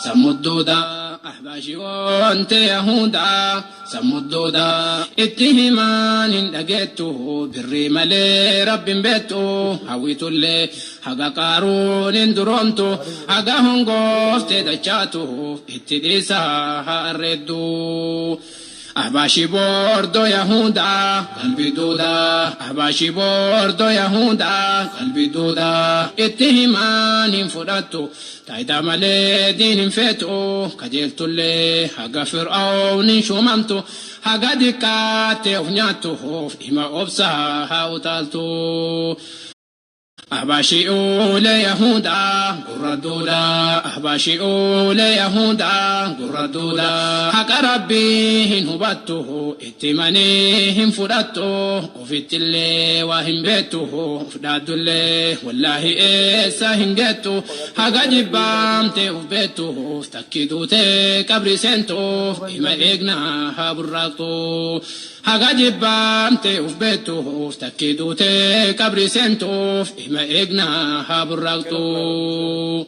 سمدودا أحباشي وانت يهودا سمدودا اتهمان لقيته بري ملي رب بيته هويت اللي حقا قارون درونتو حقا هنغوفت دجاته اتديسا هاردو أحباشي بوردو يهودا قلبي دودا أحباشي بوردو يهودا قلبي دودا اتهمان فراتو تايدا مالي دين فتو كجلتو اللي حقا فرعون شممتو حقا ديكاتي ونياتو إما أبسا هاوتالتو أحباشي أولي يهودا قردودا أحباشي أولي يهودا قردودا حق ربي هنهبته اتمانيهم فراتو وفت اللي وهم بيته فدادو اللي والله إيسا هنجتو حق جبامتي وفبيته فتكدوتي قبري سنتو إما إغنا هابراتو حق جبامتي وفبيته فتكدوتي قبري سنتو إما إغنا هابراتو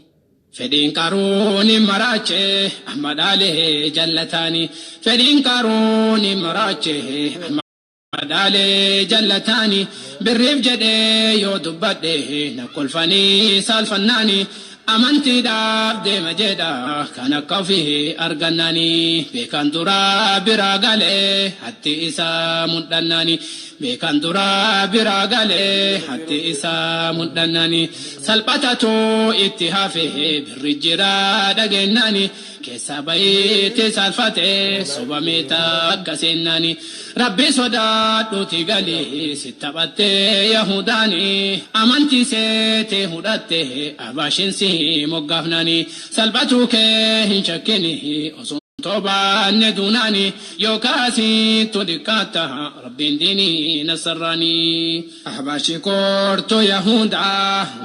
فدين كاروني مراچه أحمد عليه جلتاني فدين كاروني مراچه أحمد عليه جلتاني بالريف جدي يودبده نقول فني سالفناني أمنتي داب دي مجدا كان كفيه أرغناني بيكان درا براغالي حتى إسا مدناني بيكان درا براغالي حتى إسا مدناني سلبتاتو اتهافه بالرجرا دغناني كيسا بيتي سالفتي صباميتا كسناني ربي صدات دوتي غالي ستبتي يهوداني أمنتي سيتي هداتي أباشين سي مقافناني سلبتوك هنشكني طبعا ندوناني يوكاسي تدكاتا ربين ديني نصراني أحباشي كورتو يهودا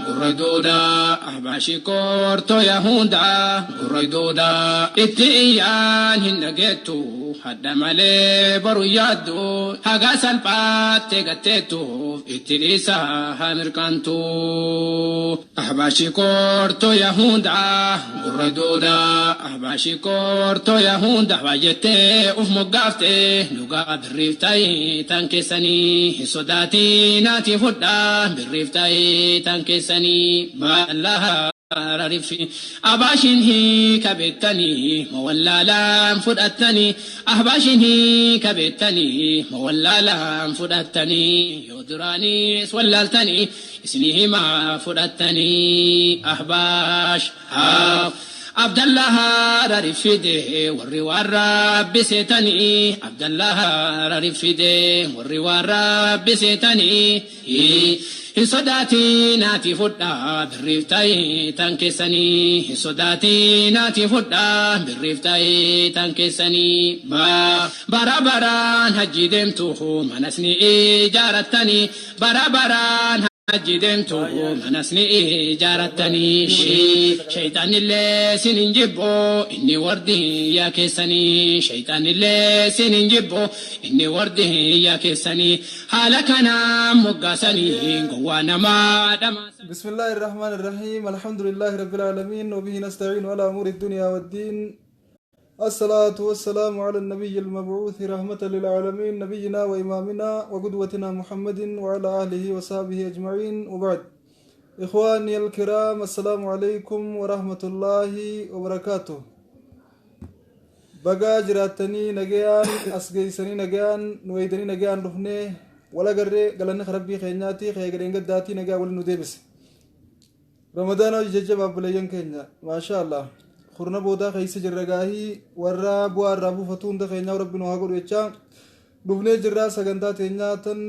قردودا أحباشي كورتو يهودا قردودا اتئيان هنجتو حد مالي برو يادو حقا سلبات تغتتو اتريسا هامركانتو أحباشي كورتو يهودا قردودا أحباشي كورتو يهودا واجتي أف مقافتي لغا بالريفتاي تنكسني صداتي ناتي فدا بالريفتاي تنكسني ما الله رفي أباشين هي كبتني مولا لام فدتني أحباشين هي كبتني مولا لام فدتني يدراني سوللتني اسمه ما فدتني أحباش عبد الله رفيده والروار بسيتني عبد الله رفيده والروار بسيتني صداتي ناتي فدا بالريفتاي تنكسني صداتي ناتي فدا بالريفتاي تنكسني برابران هجي دمتو منسني جارتني برابران جدمتو منسني جارتني شيطان اللي سننجبو إني وردي يا كيسني شيطان اللي سننجبو إني وردي يا كيسني حالك أنا مقاسني قوانا ما دماسني. بسم الله الرحمن الرحيم الحمد لله رب العالمين وبه نستعين على أمور الدنيا والدين الصلاة والسلام على النبي المبعوث رحمة للعالمين نبينا وإمامنا وقدوتنا محمد وعلى آله وصحبه أجمعين وبعد إخواني الكرام السلام عليكم ورحمة الله وبركاته بقى جراتني نجيان أسجيسني نجيان نويدني نجيان رفني ولا قرر قالنا خربي خيناتي خيرين قداتي نجا ولا ندبس رمضان وججب أبليان كينيا ما شاء الله خورنا بودا خيس جرغاهي ورا بوار رابو فتون د خينا ربنا هاغور وچا دبنه جرا سغندا تينا تن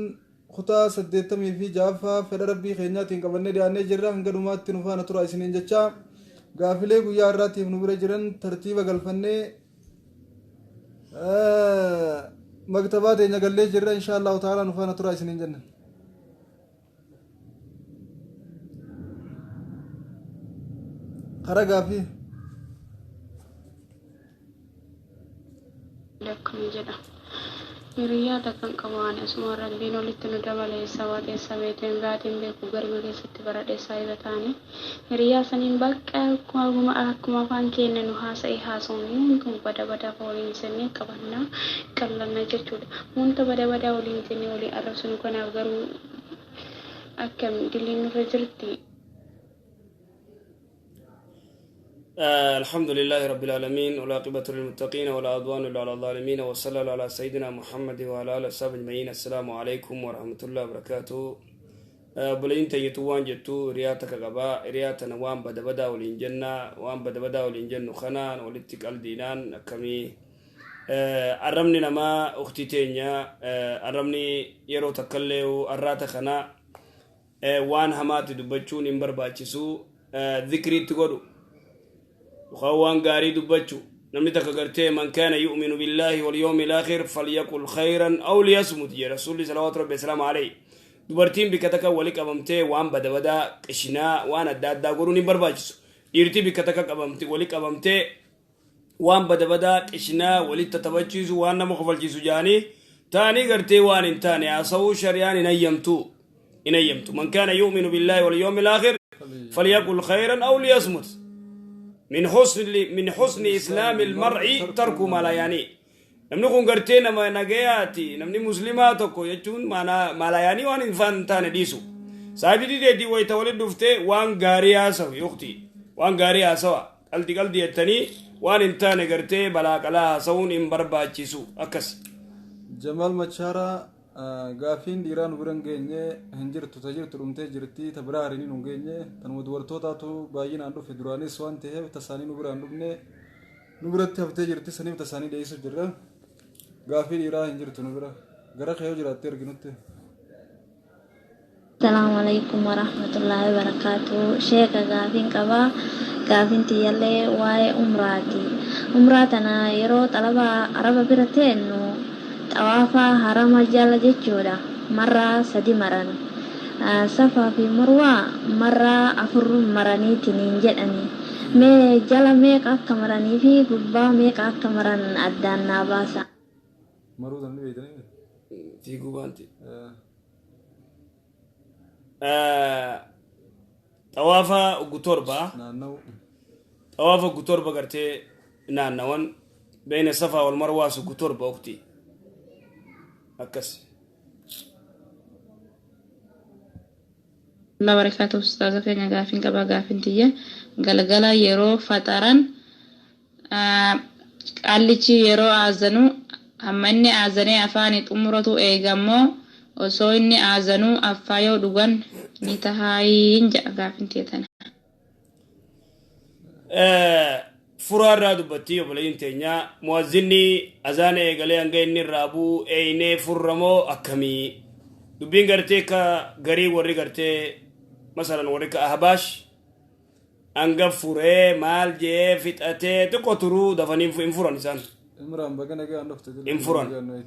خطا سديتم في جافا فد ربي خينا تين قبنه دانه جرا هنگدومات تنفا نترا اسنين جچا غافله غيا راتي نبر جرن ترتيب غلفنه مكتبات نغلي جرا ان شاء الله تعالى نفا نترا اسنين جن خرا غافي لكم جدا Hiriyaata kan qaban asuma rabbiin walitti nu dabaleessa waateessa beeteen baatiin beeku galma keessatti baradheessaa yoo ta'ani hiriyaa saniin bakka akkuma afaan keenya nu haasa'uun kun bada badaa waliin sennee qabannaa qallanna jechuudha. Wanta bada badaa waliin sennee waliin arrabsinu kanaaf garuu akkam diliin nurra jirti. الحمد لله رب العالمين والعاقبة للمتقين ولا عدوان إلا على الظالمين وصلى الله على سيدنا محمد وعلى آله وصحبه أجمعين. السلام عليكم ورحمة الله وبركاته. بلين تيتوان جتو رياتك غبا رياتنا وان بدا والإنجنة وان بدا والإنجن خنان ولتك الدينان كمي أرمني نما أختي تينيا أرمني يرو تكليو أرات خنا وان همات دبچون إمبر باچسو ذكري تقولو وخوان غاري دبچو نمتك غرتي من كان يؤمن بالله واليوم الآخر فليقل خيرا أو ليصمت يا رسول الله صلوات ربي السلام عليه دبرتين بكتك ولك أبمتي وان بدا قشنا وان الدادا قروني برباجسو يرتي بكتك أبمتي ولك أبمتي وان بدا قشنا ولك تتبجسو وان مخفل جسو جاني تاني غرتي وان انتاني عصو شريان إنيمتو من كان يؤمن بالله واليوم الآخر فليقل خيرا أو ليصمت من حسن إسلام المرء ترك ما لا يعني نمني كون غرتينا ما نجياتي نمني مسلماتكو يجون ما لا يعني وان إنفان تاني ديسو سابي دي ويتولد دفته وان غاريا سو يختي وان غاريا سوا قلتي التاني وان انتاني غرتي بلا كلا سون إن برباچيسو أكس جمال مچارا غافين ديران ورنگيني هنجر تتجر ترمتي جرتي تبرارين نونگيني تنود ورتوتا تو باين اندو فدراني سوان ته تساني نبران نبني نبرت هفته جرتي سنيم تساني ديسو جرا غافين ديران هنجر تنبرا غرا خيو جراتي رغنوت. السلام عليكم ورحمة الله وبركاته. شيخ غافين قبا غافين تيالي واي عمراتنا يرو طلبا عربا برتينو طوافا حرم جل جچودا مرة سدي مرن صفا في مروة مرة أفر مرني تنين جدني مي جلا ميك أكمرني في قبا ميك أكمرن أدان ناباسا مرو دني بيدني في قبانتي طوافا وقطربا طوافا قطربا قرتي نانوان بين الصفا والمروة وقطربا أختي أكس. الله بركاته أستاذة فينا غافين كبا غافين تيجي غلغلا يرو فتران قالتي يرو آزنو أمني آزني أفاني تمرتو إيغامو وصويني آزنو أفايو دوغان نتهاين جا غافين تيتنا فرار دبتي وبلين تينيا موازني أذان إيغالي أنجيني رابو إيني فرمو أكمي دبين غرتي غري وري غرتي مثلا وري أهباش أنغا فري مال جي فتأتي تقطرو دفنين انفران إنسان إمران بغانا جي عندك تدل انفران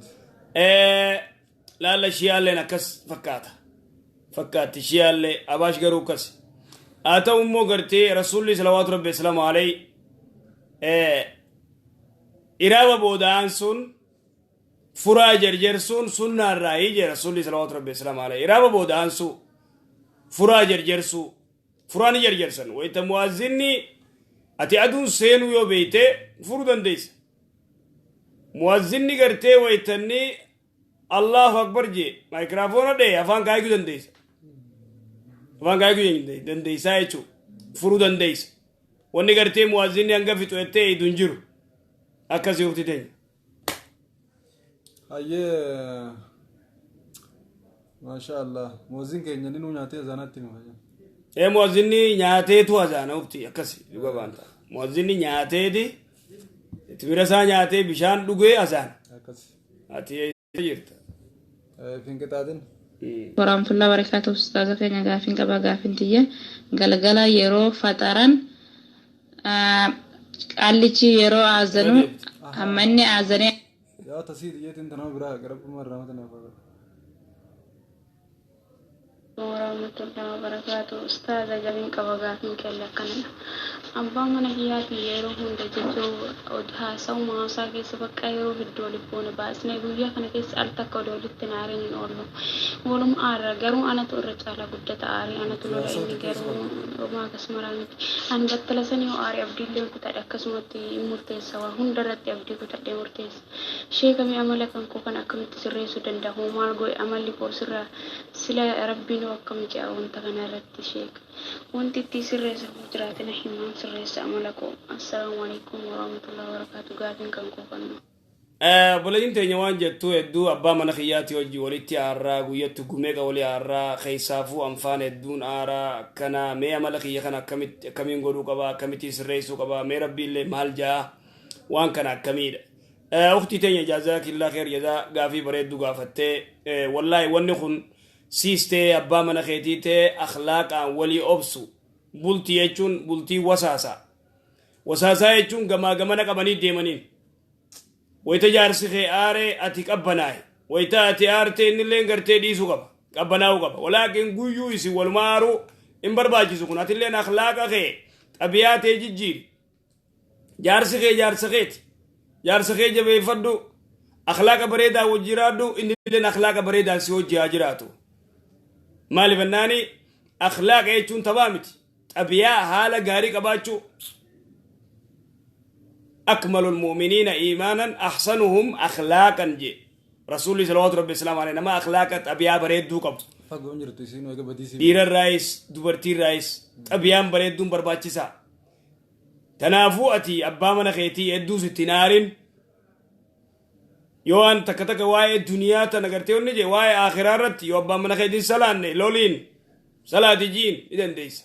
لا شيال لنا كس فكات شيال لي أباش غرو كس آتا أمو غرتي رسول الله صلوات ربي السلام عليه إرابة بودان سن فرا جرجر سنة الرأي جي رسول الله صلوات ربي السلام عليه إرابة بودان سو فرا جرجر فراني جرجر سن ويتا موازني أتي أدون سينو يو بيته فرودان ديس موازني غرتي ويتني الله أكبر جي مايكرافون دي أفان كايكو دن ديس أفان كايكو دن ديس آيچو فرودان ديس wanni gartee muwaazini hanga fixu ettee idun jiru akkasii ufti teenya. Hayyee maasha Allah muwaazin keenya ni nu nyaatee azaanatti nu fayyada. Muwaazini nyaateetu azaana ufti akkasii dhuga baanta. Muwaazini nyaateeti itti bira isaa nyaatee bishaan dhugee azaana. Akkasii. Ati jirta. Finqixaatin. Warahmatullahi wabarakatuh. Ustaza keenya gaafin qaba gaafin tiyya galgala yeroo fataran قالتي يرو آزنو أمني آزني يا تسيد يتين تنام برا قرب مرة ما تنام ورحمة الله وبركاته. أستاذ جميل كوغات من كلا كندا أبا من هياتي يروحون دجاجو أدها سوما ساكي سبك يروح الدول بون باس نيجويا كنا كيس ألتك ودول التنارين نورلو ولم أرى قرو أنا تورج على قدة أري أنا تقول إني قرو وما كسمراني أنا بتلسني وأري أبدي لهم كتير كسمتي مرتين سوا هندرت أبدي كتير مرتين شيء كم يعمل كم كوكان أكمل تسرّي سودن ده هو ما أقول عمل لي بوسرة سلا ربنا وكم جاء وانت كنا رت شيء وانت تسرّي سبجراتنا حمان سرّي سأملكم. السلام عليكم ورحمة الله وبركاته. قاعدين كم كوكان بلدين تنيوان جتو يدو أبا من خياتي وجي ولتي أرى ويتو جميع ولي أرى خيسافو أنفان الدون أرى كنا ميا ملكي كنا كمين غورو كبا كميتي سريسو كبا ميرا بيلي مالجا وان كنا كميد أختي تانية جزاك الله خير جزا غافي بريدو غافتي والله ونخن سيستي أبا من خيتي أخلاق ولي أبسو بولتي يجون بولتي وساسا يجون غما نكبني ديمانين ويتا جارسي خي آري أتيك أبناي ويتا أتي آرتي نلين غرتي ديسو قبا قبناو قبا ولكن قيو يسي والمارو انبرباجي سكون أتلين أخلاق خي أبياتي جيجير جارسي خي جبه فدو أخلاق بريدا وجيرادو إن لين أخلاق بريدا سيو جاجراتو مالي بناني أخلاق ايچون تبامتي أبيا حالا غاري قباچو أكمل المؤمنين إيمانا أحسنهم أخلاقا جي رسول الله صلى الله عليه وسلم عليه ما أخلاقات أبيا بريد دوكم دير الرئيس دوبرتي الرئيس أبيا بريد دوم برباچسا تنافوأتي أبا من خيتي يدو ستنارين يوان تكتك واي الدنيا تنقرتي ونجي واي آخرارت يو أبا من خيتي سلان لولين صلاة جين إذن ديس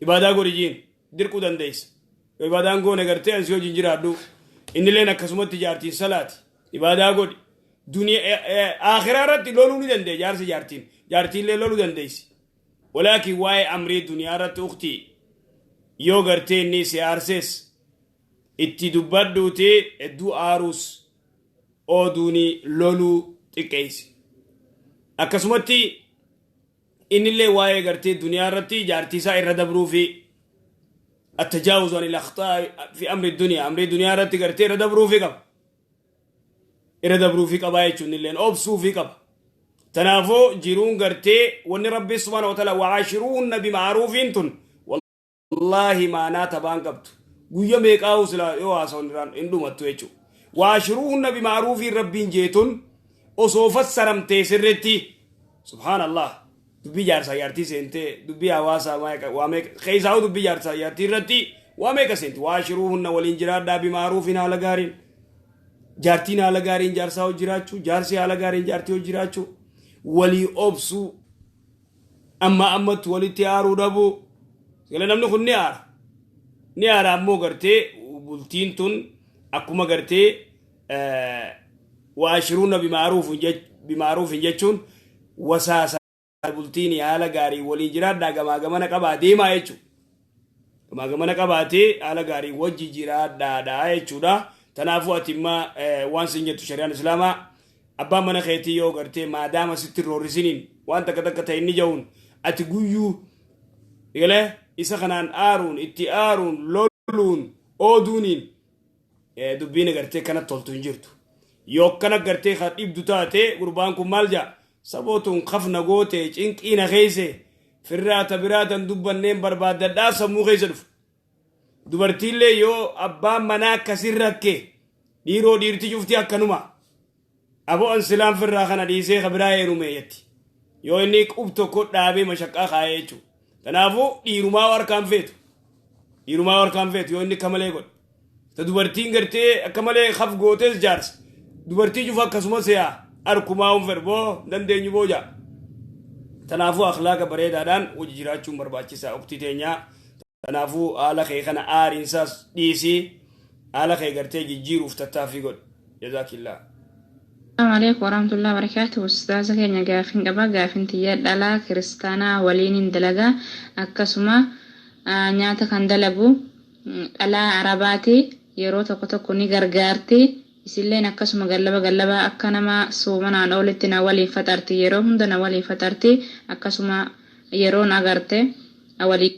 إبادة قولي جين ديركو دن ديس إبادة قولي نقرتي أنسيو جنجرادو إن لنا كسمت تجارتين صلاة إبادة قولي دنيا آخرارت لولو ندن دي جارتين لولو دن ديس ولكن واي أمري دنيا رت أختي يو قرتي نيسي أرسيس itti dubbadduuti hedduu aaruus oduuni loluu xiqqeessi. Akkasumatti innillee waa'ee gartee duniyaa irratti jaartiisaa irra dabruu fi التجاوز عن الأخطاء في أمر الدنيا أمر الدنيا رت قرتي ردبرو في قب ردبرو في قبايتشون اللين أبسو في قب تنافو جيرون قرتي ون ربي سبحانه وتعالى وعاشرون بمعروف انتن والله ما ناتبان قبت قويا ميقاو سلا يواسون ران اندو متويچو وعاشرون بمعروف ربي جيتن أصوفت سرم تيسرتي سبحان الله دبي جارسا يارتي سنتي دبي عواسا وامك خيزاو دبي جارسا يارتي رتي وامك سنتي واشروهن والانجرار دا بمعروف على غارين جارتين على غارين جارساو جراچو جارسي على غارين جارتيو جراچو ولي اوبسو اما امت ولي تيارو دبو سلا نمن خن نيار امو غرتي بولتين تون اكوما غرتي واشرون بمعروف جچون وساسا bultiini haala gaarii waliin jiraadhaa gamaa qabaa deemaa jechuudha. Gamaa qabaatee haala gaarii wajji jiraadhaadhaa jechuudha. Kanaafuu ati immoo waan sin jettu shari'aan islaamaa abbaan mana keetii yoo gartee maadaama sitti roorrisiniin waan takka ta'e inni ja'uun ati guyyuu isa kanaan aaruun itti aaruun loluun ooduuniin dubbiin gartee kana toltu hin jirtu. Yoo kana gartee kan dhibdu taate gurbaan kun maal ja'a? سبوتون خفنا قوتي إنكينا خيسي فراتا براتا دبنين بربادة سمو خيسلف دبرتي لي يو أبا مناك كسرك ديرو ديرتي شفتي أكنوما أبو أنسلام فراخنا ديسي خبراي رميتي يو إنيك أبتو كود دابي مشاكا خايتو تنافو ديرما وركام فيتو يو إنيك كمالي قد تدبرتين قرتي كمالي خف قوتيس جارس دبرتي جفا كسوما سيا أركما فربو دندني بوجا تنافو أخلاق بريدا دان وجيراتشو مرباچسا أكتيتينيا تنافو على خيخنا إنساس ديسي على خيغرتي جيرو فتتافي قد جزاك الله. السلام عليكم ورحمة الله وبركاته. أستاذ كينيا غافين قبا غافين تياد دالا كريستانا ولين دلغا أكسما نياتا كان دلبو دالا عرباتي يرو تقو تقو ني غرغارتي isilleen akkasuma gallaba akka nama soomanaan olitti na waliin faxarti yeroo hunda na waliin faxarti akkasuma yeroon agarte walii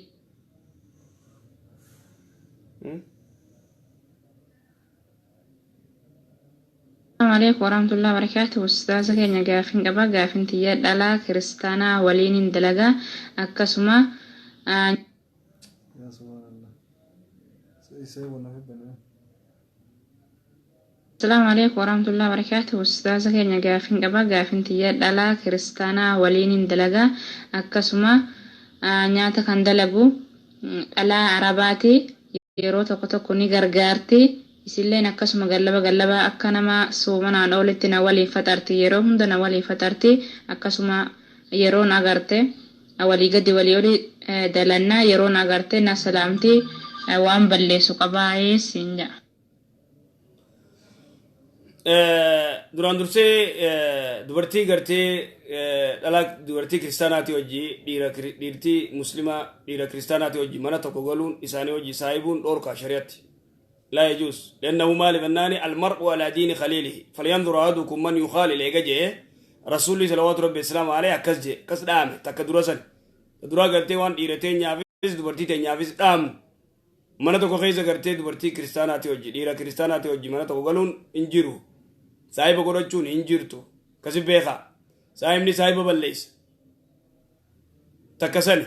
Assalamu alaikum warahmatullahi wabarakatuh. Ustaza keenya gaafin qaba gaafin tiyya dhalaa kiristaanaa waliin dalaga akkasuma Assalamu alaikum warahmatullahi wabarakatuh. Ustaza keenya gaafin qaba gaafin tiyya dhalaa kiristaanaa waliin dalaga akkasuma nyaata kan dalagu dhalaa arabaati yeroo tokko ni gargaarti. Isilleen akkasuma gallaba akka nama soomanaan olitti na waliin faxarti yeroo hunda na waliin faxarti akkasuma yeroon agarte walii gadi walii oli dalannaa yeroon agarte na salaamti waan balleessu qabaayee siin jedha. Duraan dursee dubartii gartee dhalaa dubartii kiristaanaati hojii dhiirtii muslimaa dhiira kiristaanaati hojii mana tokko galuun isaanii hojii saahibuun dhoorkaa shari'atti. لا يجوز لأنه مال بناني المرء على دين خليله فلينظر أحدكم من يخالل إيجاجي رسول الله صلى الله عليه وسلم عليه كس دام تكدرسن درا قرتي وان ديرتين نافيس دبرتي تنافيس دام mana tokko keessa gartee dubartii kiristaanaati hojii dhiira kiristaanaati hojii mana tokko galuun hin jiru saahiba godhachuun hin jirtu kasi beekaa saahibni saahiba balleessa takkasani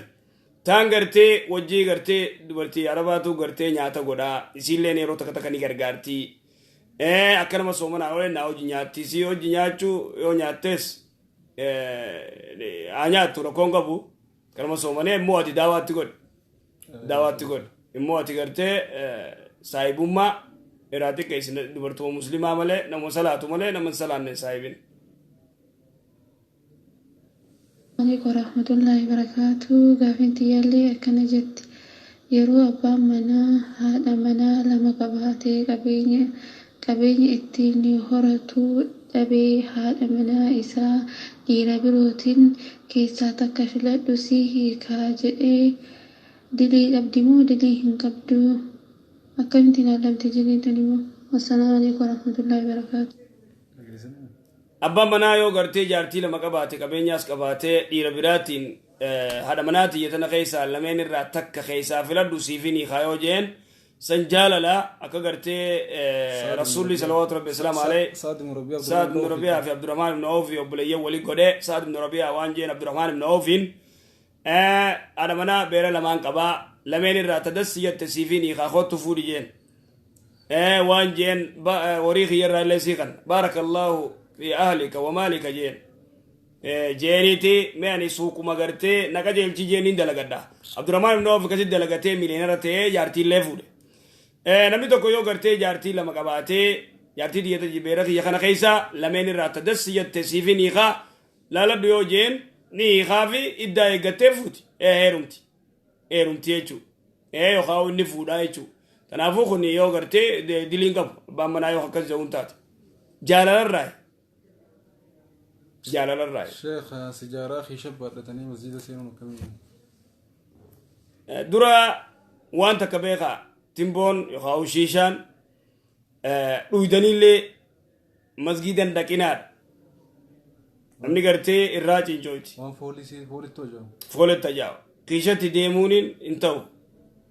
taan gartee wajjii gartee dubartii arabaatu gartee nyaata godhaa isiillee yeroo takka ni gargaartii akka nama soomana oole naa hojii nyaatti si hojii nyaachuu yoo nyaattees haa nyaattu rakkoon qabu kanama soomanee immoo ati daawaatti godhe immoo ati gartee saahibummaa irraa xiqqeessi dubartuma muslimaa malee nama salaatu malee nama salaanne saahibin. Assalamualaikum warahmatullahi wabarakatuh. Gaafinti yaallee akkana jetti yeroo abbaan manaa haadha manaa lama qabaatee qabeenya ittiin horatu dhabee haadha manaa isaa dhiira birootiin keessaa takka filadhu si hiikaa jedhee dilii qabdi moo dilii hin qabdu akkamittiin alamti jiliitan immoo. Assalaamu alaikum warahmatullahi wabarakatuh. Abbaan manaa yoo gartee jaartii lama qabaate qabeenyaas qabaatee dhiira biraatiin haadha manaatii yetana keessaa lameen irraa takka keessaa filadhu siifin hiikaa yoo jeen san jaalala akka gartee rasuulli salawaatu rabbi islaam alee Sa'ad ibn Rabi'aa fi Abdurrahmaan ibn Awf obboleeyyan walii godhee Sa'ad ibn Rabi'aa waan jeen Abdurrahmaan ibn Awfiin haadha manaa beera lamaan qabaa lameen irraa tadassi jette siifin hiikaa kottu fuudhi jeen waan jeen warii kiyyarraa illee siiqan baarakallahu في أهلك ومالك جين جينيتي ماني سوق مغرتي نكاجل تي جينين دلغدا عبد الرحمن بن عوف كسي دلغتي مليونيرتي جارتي ليفود نمي توكو يو غرتي جارتي لما قباتي جارتي ديتا جبيرت يخنا خيسا لمن رات دسيت سيفي نيخا لا لا ديو جين نيخا في ادا يغتفوت هيرمتي يچو يو خاو نفودا يچو تنافو خني يو غرتي ديلينغام بامنا يو خكز جونتات جالال الراي شيخ سجارة أخي شبر لتني مسجد سينو مكمل درا وانت كبيخا تيمبون يخاو شيشان ويدني اللي مسجدا دكينار نمني قرتي الراجي جويت وان فولي تجاو كيشتي ديمونين انتو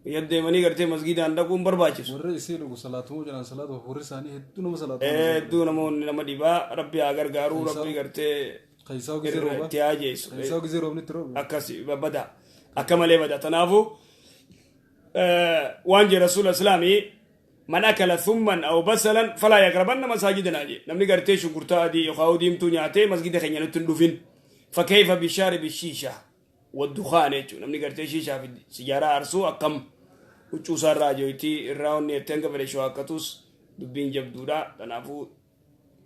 يدمني قرتي مسجدا عندكم برباچس ورّي يسيلو صلاتو جنا صلاه وفوري ثاني هدونو صلاه دون مون لما ديبا ربي اگر غارو ربي قرتي قيساو غزيرو تياجيس قيساو غزيرو نترو اكاسي بدا اكمل بدا تنافو وانجي رسول الاسلامي من اكل ثما او بصلا فلا يقربن مساجدنا دي نمني قرتي شغورتا دي يخاو ديمتو نياتي مسجد خنيا تندوفين فكيف بشارب الشيشه والدخان نمني قرتي شيشه في سيجاره ارسو اكم ucusar rajoyti irraun netenga beresho akatus dubbin jabduda tanafu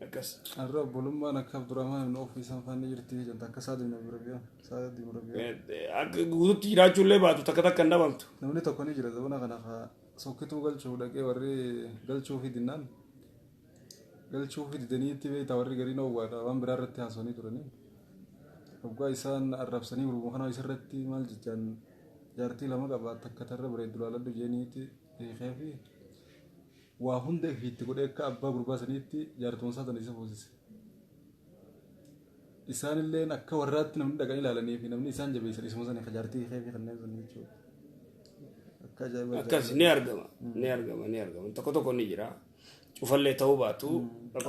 akas arab bulumma nakab Abdurrahman ibn Awf isan fanni jirti janta kasad ibn Rabi'a Sa'ad ibn Rabi'a ak gudutti rajulle baatu takata ndabamtu namni tokko ni jira zabana kana sokkitu galchuu dhaqee warri galchuu fi dinnan galchuu fi didaniitti beeyta warri garii noo waadha waan biraa irratti haasawanii turani waggaa isaan arrabsanii gurguruu kana isarratti maal jechaan jaartii lama qabaat takka tarra bareeddu laaladhu jeeniiti hiikee fi waa hunda fiitti godhee akka abbaa gurbaa saniitti jaartoon isaa tana isa foosise. Isaan illee akka warraatti namni dhaqanii ilaalanii fi namni isaan jabeessan isuma sana jaartii fi kanneen sun jechuudha. Akka ajaa'iba. Akkas ni argama. Tokko ni jira. Cufallee ta'uu baatu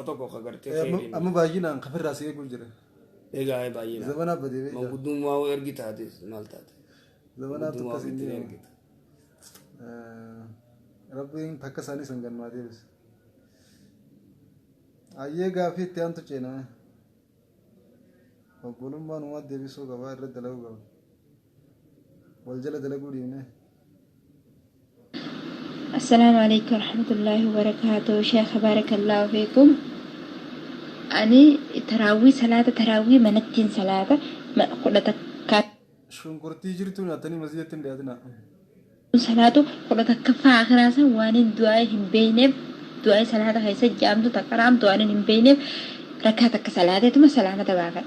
tokko kagartee feeriin. Amma baay'inaan kafirraa si eeguu jira. Egaa baay'inaan. Zamanaa badee. Manguddummaa ergi taates maal taate. Zamanaa tokko siin ergita. Rabbiin takka isaanii san gannaa deebise. Ayyee gaafii itti aantu ceenaa. Obbolummaan uumaa deebisuu qabaa irra dalaguu qaba. Wal jala dalaguu dhiibne. السلام عليكم ورحمة الله وبركاته شيخ بارك الله فيكم أني تراوي منتين صلاة ما قلتك شنكرتي جرتوني أتاني مسجد تندياتنا صلاة قلتك كفا آخراسا واني دعاء هم بينب دعاء صلاة خيسا جامدو تقرام دعاء هم بينب ركعتك صلاة تما سلامة تباقا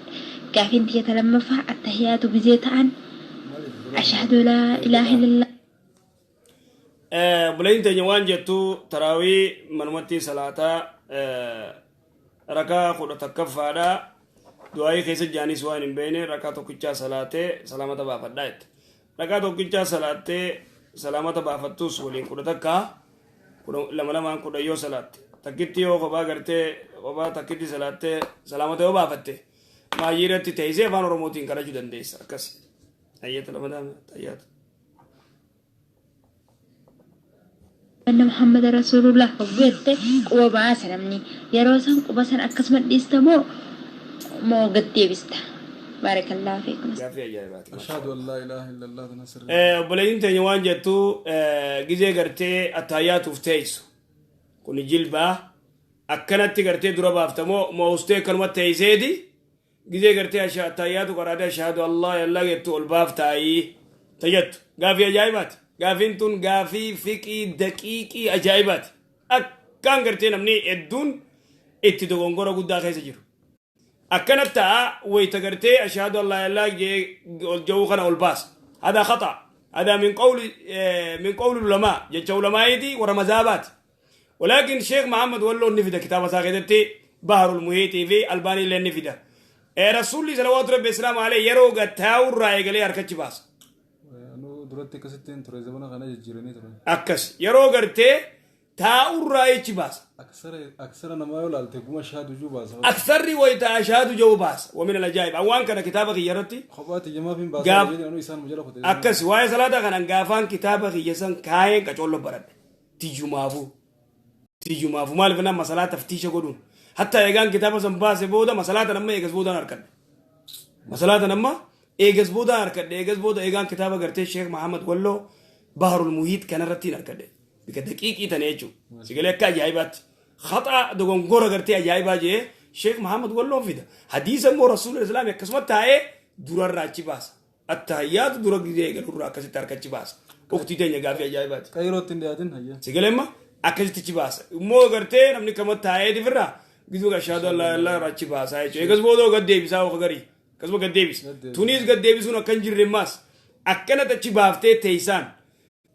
كافين تيجي تلما فا التحيات بزيتان أشهد لا إله إلا الله بلين تجوان جتو تراوي منمتي صلاة ركا خود تكفادا دعاء خيس جاني سوين بينه ركا توكيتشا صلاة سلامة بافدايت ركا توكيتشا صلاة سلامة بافتوس ولين خود تكا لما خود يو صلاة تكيتي يو خبا غرتي خبا تكيتي صلاة سلامة يو بافته ما يرتي تيزي فان رموتين كراجو دنديس أكس أيات لما دام أيات أن محمد رسول الله قبلت وبعث نمني يروسن قبسن أكسمت ديستمو مو قد بيستا بارك الله فيكم. أشهد أن لا إله إلا الله نصر. بلين تنيوان جتو جزء قرتي التايات وفتيسو كوني جلبا أكنت قرتي دربا فتمو موستي كلمة تيزيدي جزء قرتي أشهد التايات وقرادة أشهد الله يلا جتو الباف تاي تجت قافية جايبات قافين تون قافي فيكي دقيقي أجايبات أكان قرتي نمني الدون اتدقون قرى قد داخل سجيرو أكنت تا ويتقرتي أشهد الله يلا جو خنا والباس هذا خطأ هذا من قول العلماء جت علماء دي ورمزابات ولكن الشيخ محمد ولو نفيد كتاب ساقدتي بحر المحيط في الباني اللي نفيد رسول الله صلوات ربي السلام عليه يروق تاور رايق لي أركتش باس duratti akkasittiin ture zamana kana jijjiiranii ture. Akkas yeroo gartee taa'urraa jechi baasa. Aksara namaa yoo laalte guma shaadu juu baasa. Aksarri wayita shaadu juu baasa. Wamin alajaa'ib. Awwaan kana kitaaba kiyyaratti. Kophaatti jamaaf hin baasa. Isaan mujala kutee. Akkas waa'ee salaata kanan gaafaan kitaaba kiyyasan kaayeen qacoollo baradhe. Tijjumaafu maaliif nama salaata taftiisha godhuun. Hatta eegaan kitaaba san baase booda masalaata nama eegas boodaan harkadhe. Masalaata nama eegas booda harkadhe eegas booda eegaan kitaaba gartee Sheekh Muhammad Walloo Baharul Muhiit kanarratti harkadhe. Bika daqiiqii tana jechuudha. Sigalee akka ajaa'ibaatti. Khaxaa dogongora gartee ajaa'ibaa jee Sheekh Muhammad Walloo fida. Hadiisa immoo Rasuulul Islaam akkasuma taa'ee durarraa achi baasa. Attahiyyaatu dura gidee eegalurraa akkasitti harkachi baasa. Uktii teenya gaafii ajaa'ibaati. Qayrootti hin dhiyaatin hayya. Sigalee immoo akkasitti achi baasa. Immoo gartee namni kama taa'ee difirraa giduu ashhadu an laa ilaaha achi baasaa jechuudha. Eegas booda gad deebisaa oka garii. Akkasuma gad deebisa. Tunis gad deebisuun akka hin jirre maas akkanatti achi baaftee teessaan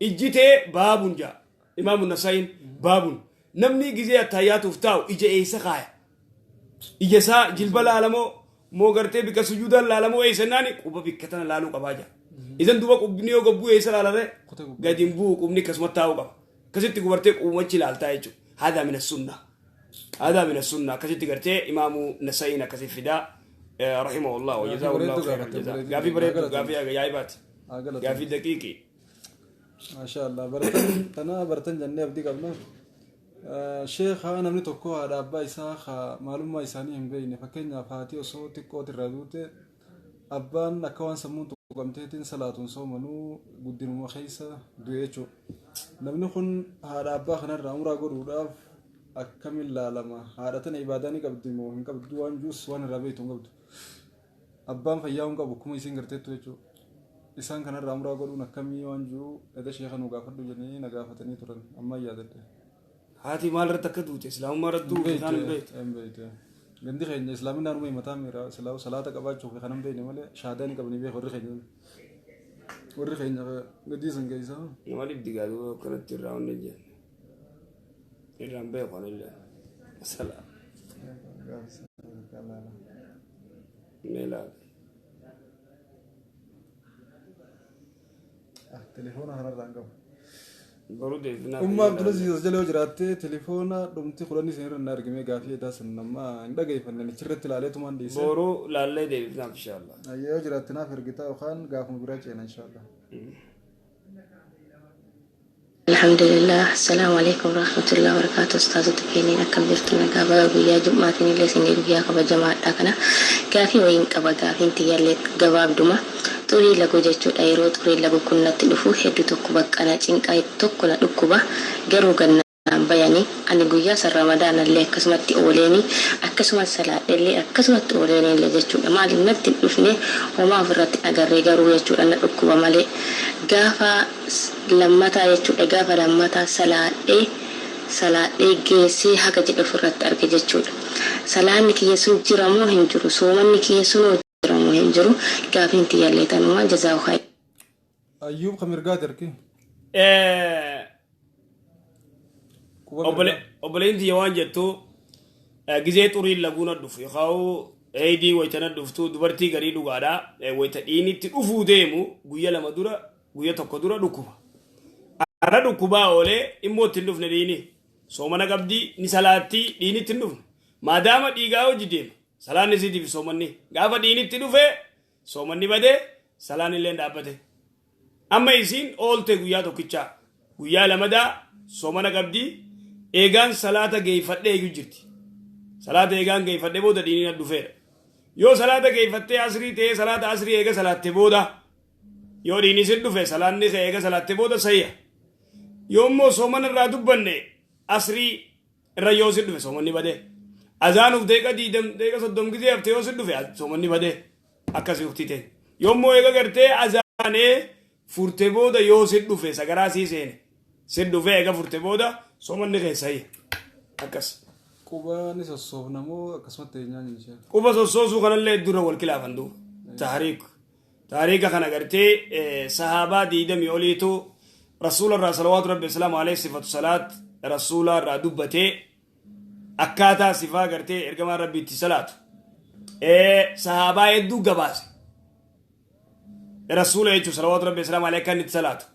ijjitee baabuun jaa. Imaamu Nasaa'iin baabuun namni gizee attahiyyaatuuf taa'u ija eessa kaaya. Ija isaa jilba laalamoo moo gartee bika sujuudaan laalamoo eessannaan quba bikka tana laaluu qabaa jaa. Isan duuba qubni yoo gabbuu eessa laalaree gadi hin bu'u qubni akkasuma taa'uu qaba. Akkasitti gubartee qubachi laaltaa jechuudha. Haadaa mina sunnaa. Haadaa mina sunnaa akkasitti gartee imaamu Nasaa'iin akkasii fidaa. رحمه الله وجزاه الله خير الجزاء قافي بريد قافي جايبات قافي دقيقي ما شاء الله برتن جنة بدي قبله شيخ أنا من توقع على أبا إسحاق معلومة ما إساني هم بين فكنا فاتي وصوت كوت الرادوت أبان أكوان سمون توقمتين صلاة صومنو بدين مخيسة دويتشو نبني خن على أبا خنا رامورا قروداف أكمل لا لما هذا تنا إباداني قبض مو هم قبض دوان جوس وان ربيتهم قبض أبان فياهم قبض كم يسين قرتي تويتشو إنسان كان رامرا قولون أكمل وان جو هذا شيء خنو قافر دوجني نقافتني ترن أما يادت هاتي مال رتكدوت إسلام ما ردو كان بيت عندي خير إسلامي نارمي متام ميرا سلاو صلاة كبار شوف خنم بيني ماله شهادة نكبني بيه وري خير قدي سنجيسا مالي بدي قالوا كنت تراون نجى الرمبي قال الله سلام ميلاد تليفون هنا رانقو برود أم عبد العزيز جل وجراته تليفون دمتي خلاني سير النار كمية قافية ده سنما عندك كيف إن نشرت لالي تومان ديسه بورو لالي ديفنا إن شاء الله أيه وجراتنا فرقتا وخان قاف مبرج إن شاء الله الحمد لله السلام عليكم ورحمة الله وبركاته أستاذ تكيني أكم جرتنا قابا بيا جمعتني لسني بيا قبا جماعة أكنا كافي وين قبا كافي تيالي قبا بدما توري لغو جيتشو أيرو توري لغو كنا تلفو هدو تقبا أنا تنك أي تقنا تقبا جرو قنا بياني أنا قويا سر رمضان اللي أكسمت أوليني أكسمت صلاة اللي أكسمت أوليني اللي جيتشو ما لنبت الأفني وما فرت أجري جرو جيتشو أنا تقبا مالي قافا لما تا يجو قافا لما تا صلاة جيسي حاجة جد فرت أرجع جيتشو صلاة نكية سون جرامو هنجرو سومن نكية سون جرامو هنجرو قافين تيالي تنوا جزاو خير أيوب خمير قادر كي obboleen waan jettu gizee xurii laguuna dhufu yookaan heedii wayitana dhuftu dubartii garii dhugaadha wayita dhiinitti dhufuu deemu guyya lama dura guyya tokko dura dhukkuba arra dhukkubaa oolee immoo ittiin dhufne dhiini soomana qabdii ni salaattii dhiinitti hin dhufne maadaama dhiigaa hojii deema salaanni siitiif soomanni gaafa dhiinitti dhufe soomanni badee salaan illee dhaabbate amma isiin oolte guyyaa tokkichaa guyyaa lamadaa soomana qabdii eegaan salaata geeffadhee eegu jirti salaata eegaan geeffadhee booda dhiiniin dhufeera yoo salaata geeffattee asrii ta'ee salaata asrii eega salaatte booda yoo dhiinis dhufe salaanni eega salaatte booda sayya yoo immoo soomana irraa dubbanne asrii irra yoo si dhufe soomanni badee azaanuuf deeqa 30 gizee haftee yoo si dhufe soomanni badee akkasii uftii ta'e yoo immoo eega gartee azaanee furte booda yoo si dhufe sagaraa sii seene si dhufe eega furte booda soomanni keessayya akkas quba ni sossoofnamoo akkasumatti eenyaan inshaa quba sossoosuu kanallee dura wal kilaafan duuba taariika kana gartee sahaabaa 20 oliitu rasuula irraa salawaatu rabbi islaamu alayhi sifatu salaat rasuula irraa dubbatee akkaataa sifaa gartee ergamaan rabbi itti salaatu sahaabaa hedduu gabaase rasuula jechuun salawaatu rabbi islaamu alayhi kan itti salaatu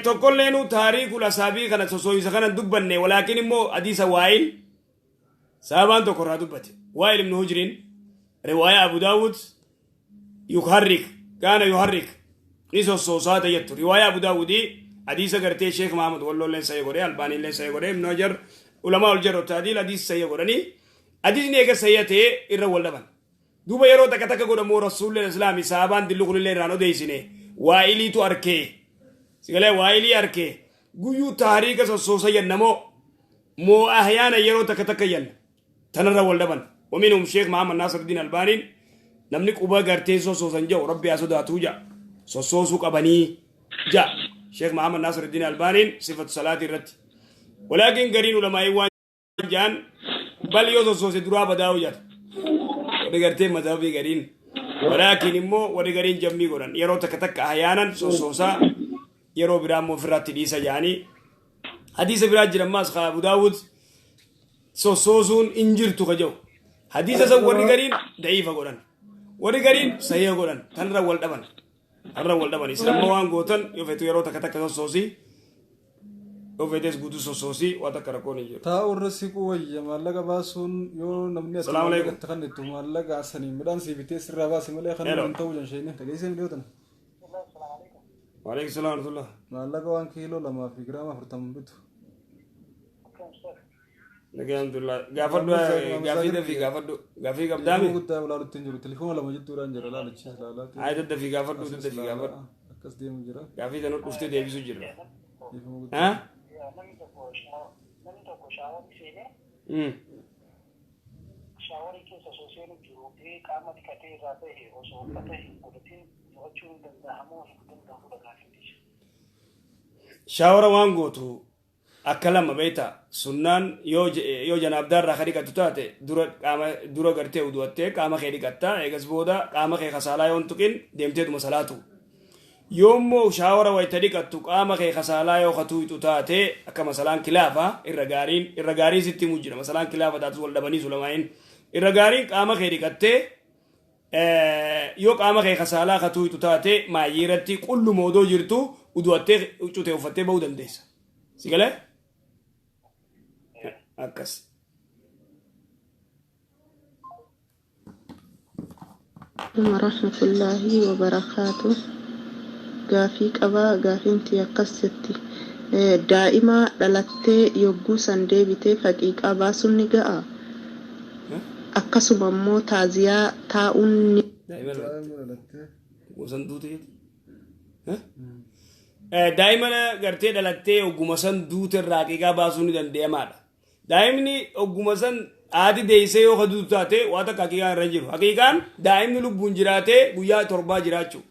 tokkolleenu taariikul asaabii kana sosoisa kana dubbanne walaakin immoo hadiisa waa'il sahabaan tokko irraa dubbate waa'il ibnu hujrin riwaaya abu daawud kaana yuharrik ni sossoosaata jettu riwaaya abu daawudii hadiisa gartee sheekh mahamad wallolleen sayya godhe albaaniilleen sayya godhe ibnu hajar ulamaa ol jarro taadiil hadiis sayya godhanii hadiisni eega sayya ta'ee irra wal dhaban duuba yeroo takka takka godhamoo rasuulleen islaamii sahabaan dillu kunillee irraan odeysine waa'iliitu arkee سيقولي وايلي أركي قيو تاريخ سوسوسا ينمو مو أحيانا يرو تكتكين تنرى والدبن ومنهم شيخ محمد ناصر الدين الباني نملك أبا غرتي سوسوسا جو ربي أسوداتو جا سوسوسو كبني جا شيخ محمد ناصر الدين الباني صفة صلاة الرد ولكن قرين علماء وان جان بل يو سوسوسي دروا بداو جات ودغرتي مذهبي قرين ولكن مو ودغرين جمعي قران يرو تكتك أحيانا سوسوسا yeroo biraa immoo ofirratti dhiisa jaanii hadiisa biraa jirammaas abu daawud sossoosuun hin jirtu ka jedhu hadiisa san warri gariin da'iifa godhan warri gariin sayya godhan tanirra wal dhaban islamma waan gootan yoo feetu yeroo takka takka sossoosii yoo feetes guutuu sossoosii waa takka rakkoon hin jiru taa warra siquu wayya maallaqa baasuun yoo namni asirratti kan itti maallaqa asanii midhaan siibitee sirraa baase malee kan hin ta'uu jansheeni dhageessee miliyootan وعليكم السلام ورحمة الله. ما لقى 1 كيلو لما في جرام فرتم بيته. الحمد لله. قافدو قافيدا في قافدو قافي قدامي. قلت ولا تنجر التليفون ولا موجود رانجر لا لا تشيل لا لا. عايز تبدا في قافدو تبدا في قافد. كاس دي مجرا. قافيدا نو قفتي دي بيسو جرا. ها؟ شاوري كيس اسوسيون جروبي قامت كتي ذاته وسوقته قدتين شاورا وانغوتو أكلم بيتا سنان يو جناب دار راخري كتوتاتي دورا غرتي ودواتي قام خيري كتا ايغس بودا قام خي خسالا يونتكين ديمتي مسالاتو yoommoo shaawara wayta dhiqattu qaama kee kasaalaa yoo katuutu taate akka masalaan kilaafa irra gaarii sitti mujjira masalaan kilaafa taatus wal dhabanii sulamaa'in irra gaariin qaama kee dhiqattee yoo qaama kee kasaalaa katuutu taate maayyii irratti qullu moodoo jirtu uduwattee uccutee uffattee ba'uu dandeessa si galee akkas warahmatullaahi wabarakaatuh gaafii qabaa gaafiinti akkasitti daa'ima dhalattee yogguu san deebitee haqiiqaa baasuun ni ga'a akkasuma immoo taaziyaa taa'uun ni daa'ima gartee dhalattee ogguma san duute irraa haqiiqaa baasuun ni danda'amaadha daa'imni ogguma san aadi deeysee yoo kaduutu taate waa takka haqiiqaan irra jiru haqiiqaan daa'imni lubbuun jiraatee guyyaa 7 jiraachuu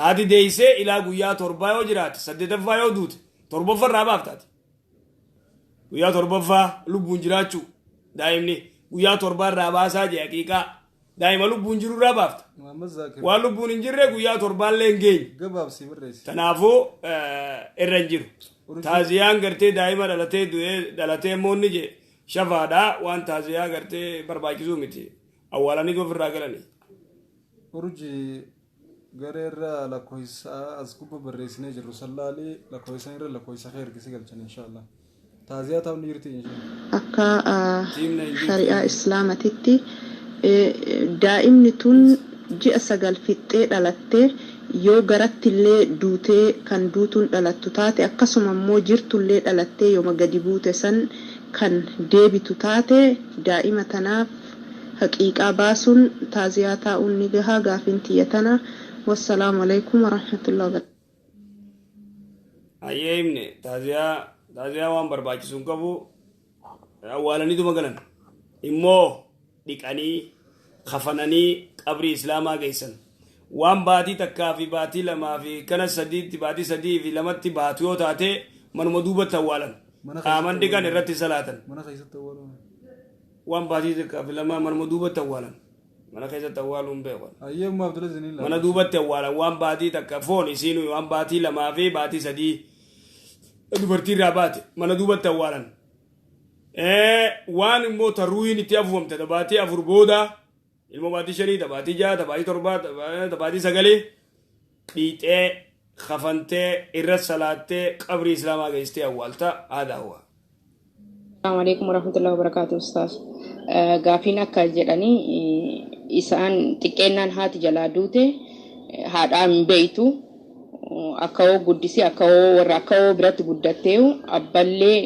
aadi deeysee ilaa guyyaa 7 yoo jiraate 8ffaa yoo duute 7ffaa irraa baaftaati guyyaa 7ffaa lubbuun jiraachuu daa'imni guyyaa 7 irraa baasaa jee haqiiqaa daa'ima lubbuun jiru irraa baafta waan lubbuun hin jirre guyyaa 7 illee hin geenye tanaafuu irra hin jiru taaziyaan gartee daa'ima dhalatee moonni jee shafaadha waan taaziyaa gartee barbaachisuu miti awwaalanii ofirraa galanii urji gareerra lakkoofsa as gubba barreessinee jirru sallaalee lakkoofsa irra lakkoofsa ergisi galchan inshallah taaziyaa ta'uu ni jirti akka shari'aa islaamatitti daa'imni tun ji'a 9 fixxee dhalattee yoo garattillee duutee kan duutuun dhalattu taate akkasuma immoo jirtullee dhalattee yooma gadi buute san kan deebitu taate daa'ima tanaaf haqiiqaa baasuun taaziyaa taa'uun ni gahaa gaafiin tiyyatana wassalaamu alaikum warahmatullahi wabarakatuh ayyeemne taaziyaa waan barbaachisuun qabu awwaalaniituma galan immoo dhiqanii kafananii qabrii islaamaa geessan waan baatii takkaa fi baatii lamaa fi kana sadiitti baatii sadii fi lamatti baatu yoo taate manuma duubatti awwaalan qaaman dhiqan irratti salaatan waan baatii takkaa fi lamaa manuma duubatti awwaalan mana keessatti awwaaluun beekan mana duubatti awwaalan waan baatii takka foon isiin waan baatii lamaa fi baatii sadii dubartii irraa baate mana duubatti awwaalan waan immoo tarruuyin itti afuufamte baatii 4 booda ilmoo baatii 5 baatii 6 baatii 7 baatii 9 dhiixee khafantee irra salaattee qabrii islaamaa geessitee awwaalta aadaa huwa. Assalamu alaikum warahmatullahi wabarakatuh ustaz. Gaafiin akka jedhanii isaan xiqqeennaan haati jalaa duute haadhaan beeytu akka guddisi akka warra akka biratti guddatteeyu abballee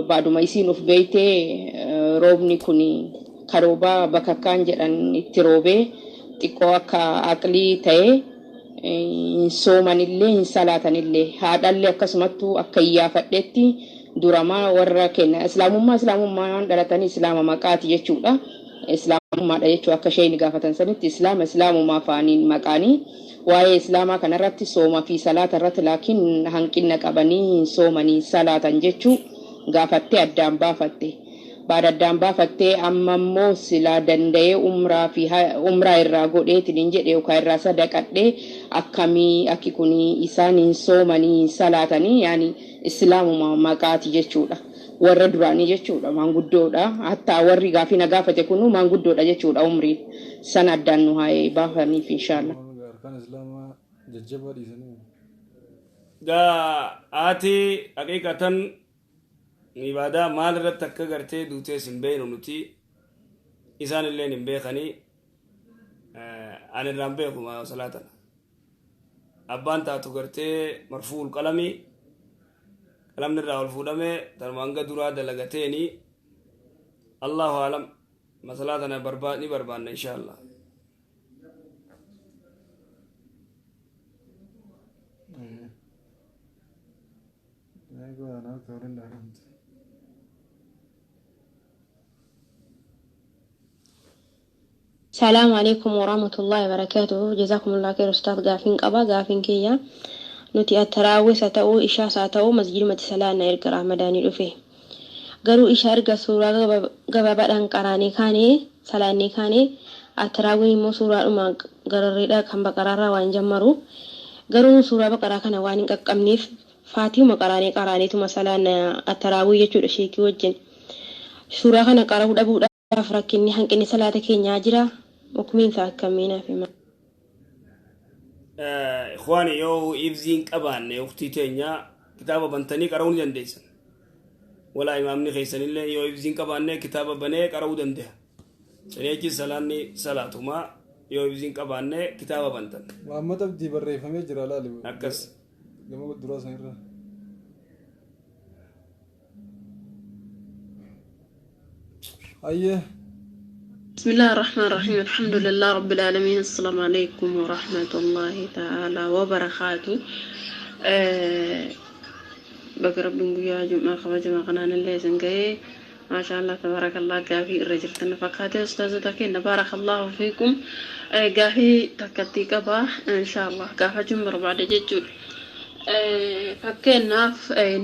baaduma isiin of beeytee roobni kun karoobaa bakakkaan jedhan itti roobee xiqqoo akka aqlii ta'ee soomanillee hin salaatanillee haadhallee akkasumattuu akka iyyaafadheetti duramaa warra kenna islaamummaan dhalatanii islaama maqaati jechuudha islaamummaadha jechuu akka isheen gaafatan sanitti islaamummaa faaniin maqaanii waa'ee islaamaa kanarratti sooma fi salaata irratti laakiin hanqina qabanii soomanii salaatan jechuu gaafattee addaan baafatte baadaddaan baafattee amma immoo silaa danda'ee umraa irraa godheetiin jedhe yookaan irraa sadaqadhee akkamii akki kun isaaniin soomanii salaatanii yaani islaamuma maqaati jechuudha warra duraanii jechuudha maanguddoodha hatta warri gaafii na gaafate kun maanguddoodha jechuudha umriin sana addaan nu haa baafaniif inshallah ati haqiiqatan ibadaa maal irratti akka gartee duutees hin beeknu nuti isaan illee hin beekanii ani irraan beeku salaatan abbaan taatu gartee marfuul qalamni irraa ol fuudhame tarmaanga duraa dalagateeni allahu alam masalaa tana ni barbaanna inshallah. السلام عليكم ورحمة الله وبركاته جزاكم الله خير أستاذ غافين قبا غافين كيا نتي التراوي ستأو إشاء ستأو مسجد متسلانا إرقر رمضاني رفيه قالوا إشاء إرقر سورة غبابا قراني كاني سلاني كاني ataraawii immoo suuraadhuma gararreedha kan baqaraarraa waan jammaru garuu suuraa baqaraa kana waan hin qaqqabneef faatiuma qaraaniituma salaan ataraawii jechuudha sheekii wajjin suuraa kana qara'uu dhabuudhaaf rakkinni hanqinni salaata keenyaa jira hukumiinsa akkamiinaaf hima. Ikhwaani yoo ibziin qabaanne waqtii teenya kitaaba bantanii qara'uu ni dandeessan. Walaa imaamni keessanillee yoo ibziin qabaanne kitaaba banee qara'uu dandeenya. Saniyachi salaanni salaatuma yoo ibziin qabaanne kitaaba bantan. Muhammad Abdii barreeffamee jira laali. Akkas. Gama duraa sanirra. أيه بسم الله الرحمن الرحيم الحمد لله رب العالمين السلام عليكم ورحمة الله تعالى وبركاته بقرب يا جماعة خبر جماعة قناة اللي زنقي ما شاء الله تبارك الله قافي الرجل تنفقاته أستاذ تكين بارك الله فيكم قافي تكتي قبا إن شاء الله قافة جمر بعد ججول فكينا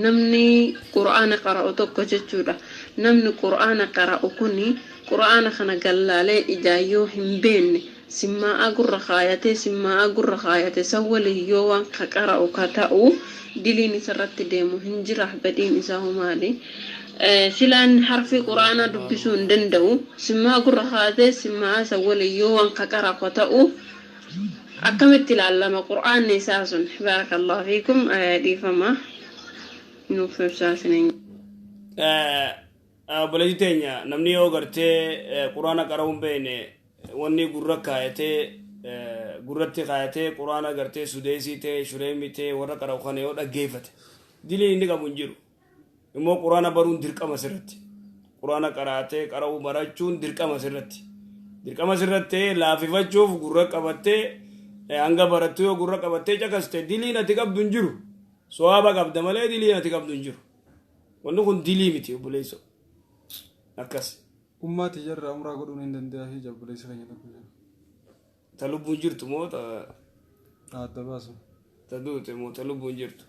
نمني قرآن قرأتك ججولا نمني قرآن قرأكني قرآن خنا قلالي إجايو همبين سما أقر خايتي سولي يوان قرأو كتاو دليني سرت ديمو هنجرح بدين إساهو مالي سلان حرفي قرآن دبسون دندو سما أقر خايتي سما سولي يوان قرأو كتاو أكملت العلامة قرآن نساس بارك الله فيكم دي فما نوفر ساسنين بلدي تانيا نمني أوغرتي قرآن قرأون بيني واني قرر كايتي قررتي كايتي قرآن قرتي سوديسي تي شريمي تي ورق قرأو خاني ودا جيفت دلي إني كابونجيرو إمو قرآن برون دركا مسرتي قرآن قرأتي قرأو مراجون دركا مسرتي لا في فجوف قرر قبتي anga baratu yo gurra qabatte cakaste dilina tikab dunjiru soaba qabda male dilina tikab dunjiru wannu kun dili miti obuleso akas ummati jarra umra godun indandaa hi jabulesa kanya takku talubu jirtu mo ta adabasu tadute mo talubu jirtu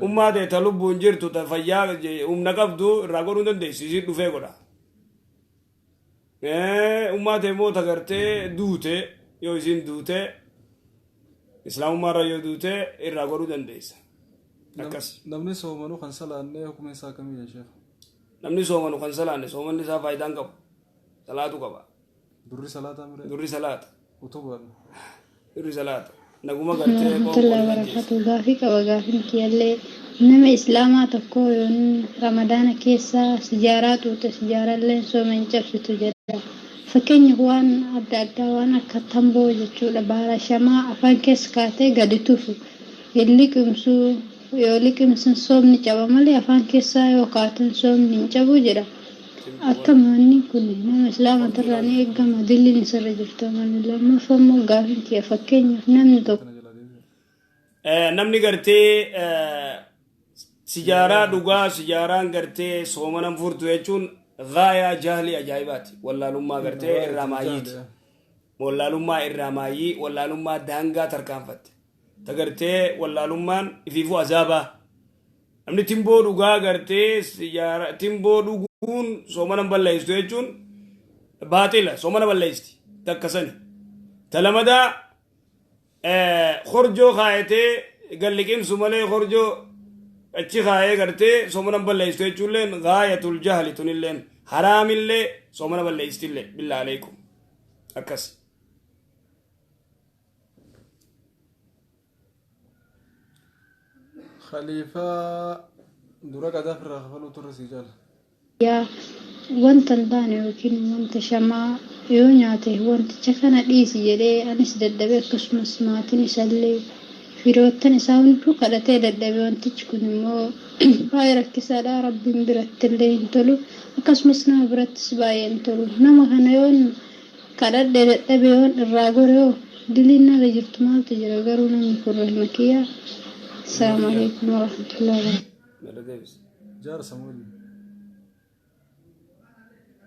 ummate talubu jirtu ta fayya umna qabdu ragodun dande sisi dufe goda ummate mo tagart dute yo isin dute islamu mara yo dute irra goru dandeessa akas namni soomanu kan salaanne hukume isaa kamii sheekh namni soomanu kan salaanne soomanni isaa faayidaan qabu salaatu qaba durri salaata mire durri salaata utuba durri salaata naguma gartee Allah barakatu gaafi qaba gaafin kiyalle nama islaamaa tokko yoon ramadaana keessa sijaaraa tuute sijaarallee sooman cabsitu jedha fakkeenya waan adda addaa waan akka tamboo jechuudha baala shamaa afaan keessa kaatee gadi tufu liqimsuu yoo liqimsan soomni caba malee afaan keessaa yoo kaatan soomni hin cabu jedha akkamaanni kun nama islaama irraa ni eegama dilliin isarra jirtu malee lammaffammoo gaafin kiyya fakkeenyaaf namni tokko namni gartee sijaaraa dhugaa sijaaraan gartee soomanan furtu jechuun غاية جهلي أجايبات ولا لما قرتي الرمايت ولا لما الرمايي ولا لما دانغا تركان فت تقرتي ولا لما في فو عذابة أمني تيمبو دوغا قرتي سيارة تيمبو دوغون سومنا بلا يستويجون باطلة سومنا بلا يستي تكسني تلمدا خرجو خايتي قال لك إم سومالي خرجو أشي خاية قرتي سومنا بلا يستويجون لين غاية الجهل تنلين حرام اللي سومنا بلا يستيلي بالله عليكم أكس خليفة درا قدا في الرخفل وترسي جال يا وانت الداني وكين وانت شما يونياته وانت شكنا ديسي جدي أنس ددبي كسمس ماتني سلي في روتن ساون فقدتي ددبي وانت تكون مو غيرك كسالا ربي برت اللي انتلو كسمسنا برت سباي انتلو نما هنيون كدد ددبي وان الراغوريو دلينا رجرت مال تجرى غرونا من فرحمكيا السلام عليكم ورحمة الله وبركاته جار سمول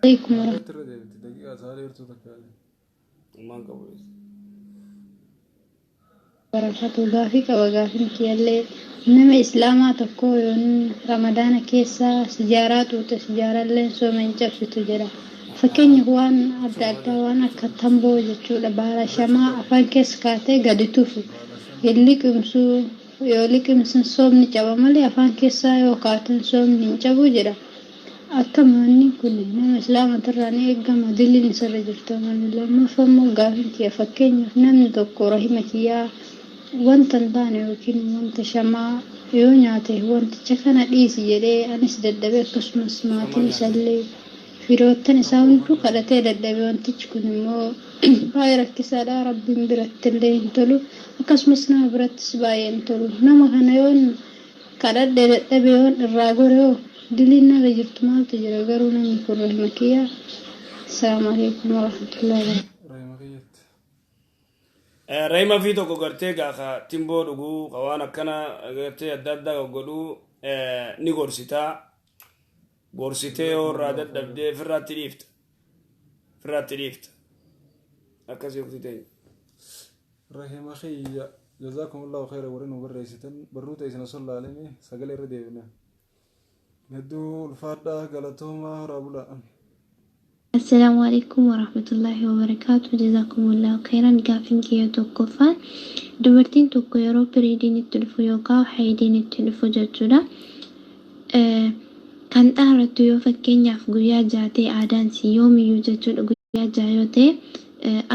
عليكم ورحمة barakatu gaafi qaba gaafin kiyallee nama islaamaa tokko yoon ramadaana keessa sijaaraa tuute sijaarallee sooma hin cabsitu jedha Fakkeenya waan adda addaa waan akka tamboo jechuudha. Baala shamaa afaan keessa kaatee gadi tufu. Hin liqimsu yoo liqimsan soomni caba malee afaan keessaa yoo kaatan soomni hin cabu jedha. Akkamitti kun nama islaamaa ni eegama diliin isarra jirtu malee lammaffaa immoo gaafin kiyya fakkeenyaaf namni tokko rahima kiyyaa wanta hin taane yookiin wanta shamaa yoo nyaate wanticha kana dhiisi jedhee anis dadhabee akkasumas maatiin isallee firoottan isaa hunduu kadhatee dadhabee wantichi kun immoo baay'ee rakkisaadha rabbiin biratti illee hin tolu akkasumas nama birattis baay'ee hin tolu nama kana yoon kadhadhee dadhabee yoon irraa gore yoo diliin narra jirtu maaltu jira garuu namni kun rahima kiyyaa. Assalaamu alaikum warahmatullahi wabarakatuh. Rahima fi tokko gartee gaafa timboo dhuguu waan akkana gartee adda addaa godhuu ni gorsitaa. Gorsitee yoo irraa dadhabdee firraatti dhiifta. Akkasii ukti ta'e. Rahima khiyya jazakumullahu khayra warreen barreessitan barruuta isina sollaalanii sagalee irra deebina. Hedduu ulfaadhaa galatoomaa raabula. السلام عليكم ورحمة الله وبركاته جزاكم الله خيرا قافين كيو توقفان دبرتين توقو يرو بريدين التلفو يوكا وحيدين التلفو جاتولا كان تهرتو يو فكين يافقو يا جاتي آدانسي يومي يوجاتو يا جايوتي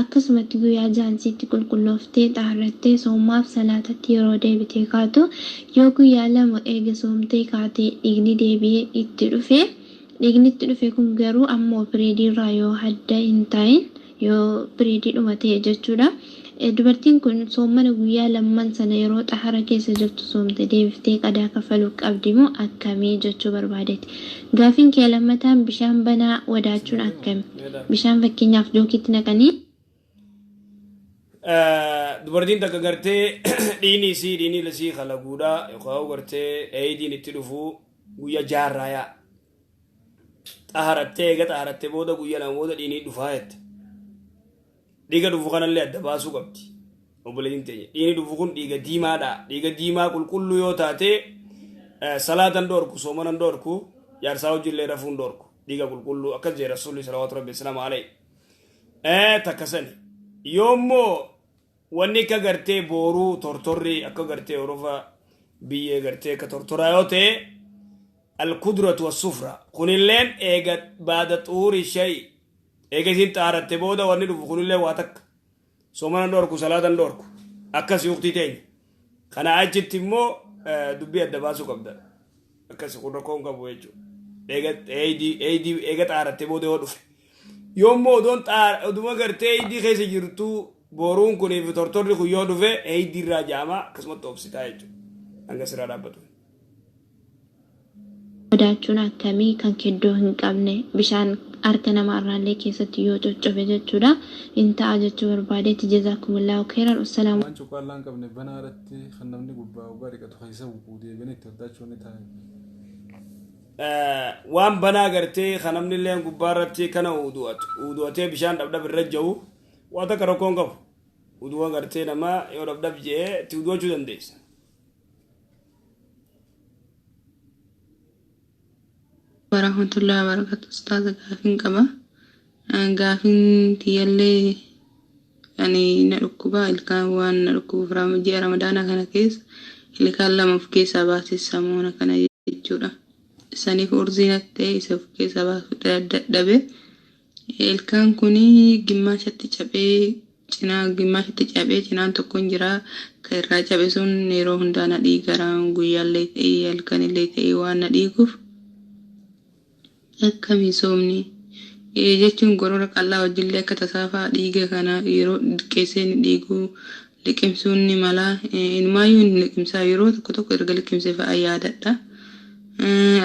akkasumatti guyyaa jaansiitti qulqullooftee xaarrattee soomaaf salaatatti yeroo deebitee kaatu yoo guyyaa lama eega soomtee kaatee dhiigni deebi'ee itti dhufe dhiigni itti dhufe kun garuu ammoo pireediirraa yoo hadda hin taa'in yoo pireedii dhumate jechuudha. Dubartiin kun soomana guyyaa lamman sana yeroo xahara keessa jirtu soomte deebiftee qadaa kafaluu qabdi moo akkamii jechuu barbaadetti. Gaafiin kee lammataan bishaan banaa wadaachuun akkami? Bishaan fakkeenyaaf jookitti naqanii. Dubartiin takka gartee dhiinii lasii kalaguudha yookaan gartee eeyidiin itti dhufu guyyaa jaarraayaa. Xaharattee booda guyyaa lama booda dhiinii dhufaa jette. Dhiiga dhufu kanallee adda baasuu qabdi. Obboleettiin teenya. Dhiigni dhufu kun dhiiga diimaadha. Dhiiga diimaa qulqulluu yoo taate salaatan dhoorku soomanan dhoorku jaarsaa hojiillee rafuun dhoorku. Dhiiga qulqulluu akkas jee rasuulli salawaatu rabbi islaama alayhi. Takkasani. Yoommoo wanni akka gartee booruu tortorri akka gartee orofa biyyee gartee akka tortoraa yoo ta'e alkudratu wasufra. Kunilleen eega baada xuuri shayi. Eega isin xaaratte booda wanni dhufu kunillee waa takka soomanan dhoorku salaatan dhoorku akkasii uktii teenya kana achitti immoo dubbii adda baasuu qabda akkasii kun rakkoon qabu jechuudha eega xaaratte booda yoo dhufe yoommoo oduma gartee eedii keessa jirtu booruun kunii fi tortorri kun yoo dhufe eedii irraa jaamaa akkasumatti obsitaa jechuudha hanga siraa dhaabbatu. Wadaachuun akkamii kan keddoo hin qabne bishaan harka namaarraallee keessatti yoo coccobe jechuudha hin ta'a jechuu barbaadeetti jazaakumullahu khairan wassalaamu. Waan cuqqaallaan qabne banaa irratti kan namni gubbaa ugaa dhiqatu keessa bu'uu deebiin itti wadaachuun ni ta'a. Waan banaa gartee kan namni illee gubbaa irratti kana udu'atee bishaan dhabdhab irra jiru waan takka rakkoon qabu udu'a gartee namaa yoo dhabdhab jee itti udu'achuu dandeessa. Warahmatullahi wabarakatuh. Ustaza gaafin qaba. Gaafin tiyallee ani na dhukkuba ilkaan waan na dhukkubu ji'a ramadaana kana keessa ilkaan lama of keessaa baasee samuuna kana jechuudha. Saniif urziinatti ta'e isa of keessaa baasu dadhabe. Ilkaan kuni gimmaashatti cabee cinaan tokko hin jira. Kan irraa cabe sun yeroo hundaa na dhiigara guyyaallee ta'e halkanillee ta'e waan na dhiiguuf. Akkamii soomni jechuun gorora qal'aa wajjillee akka tasaafaa dhiiga kana yeroo dhiqeessee dhiiguu liqimsuun ni mala inumaayyuu ni liqimsaa yeroo tokko erga liqimsee fa'aa yaadadha.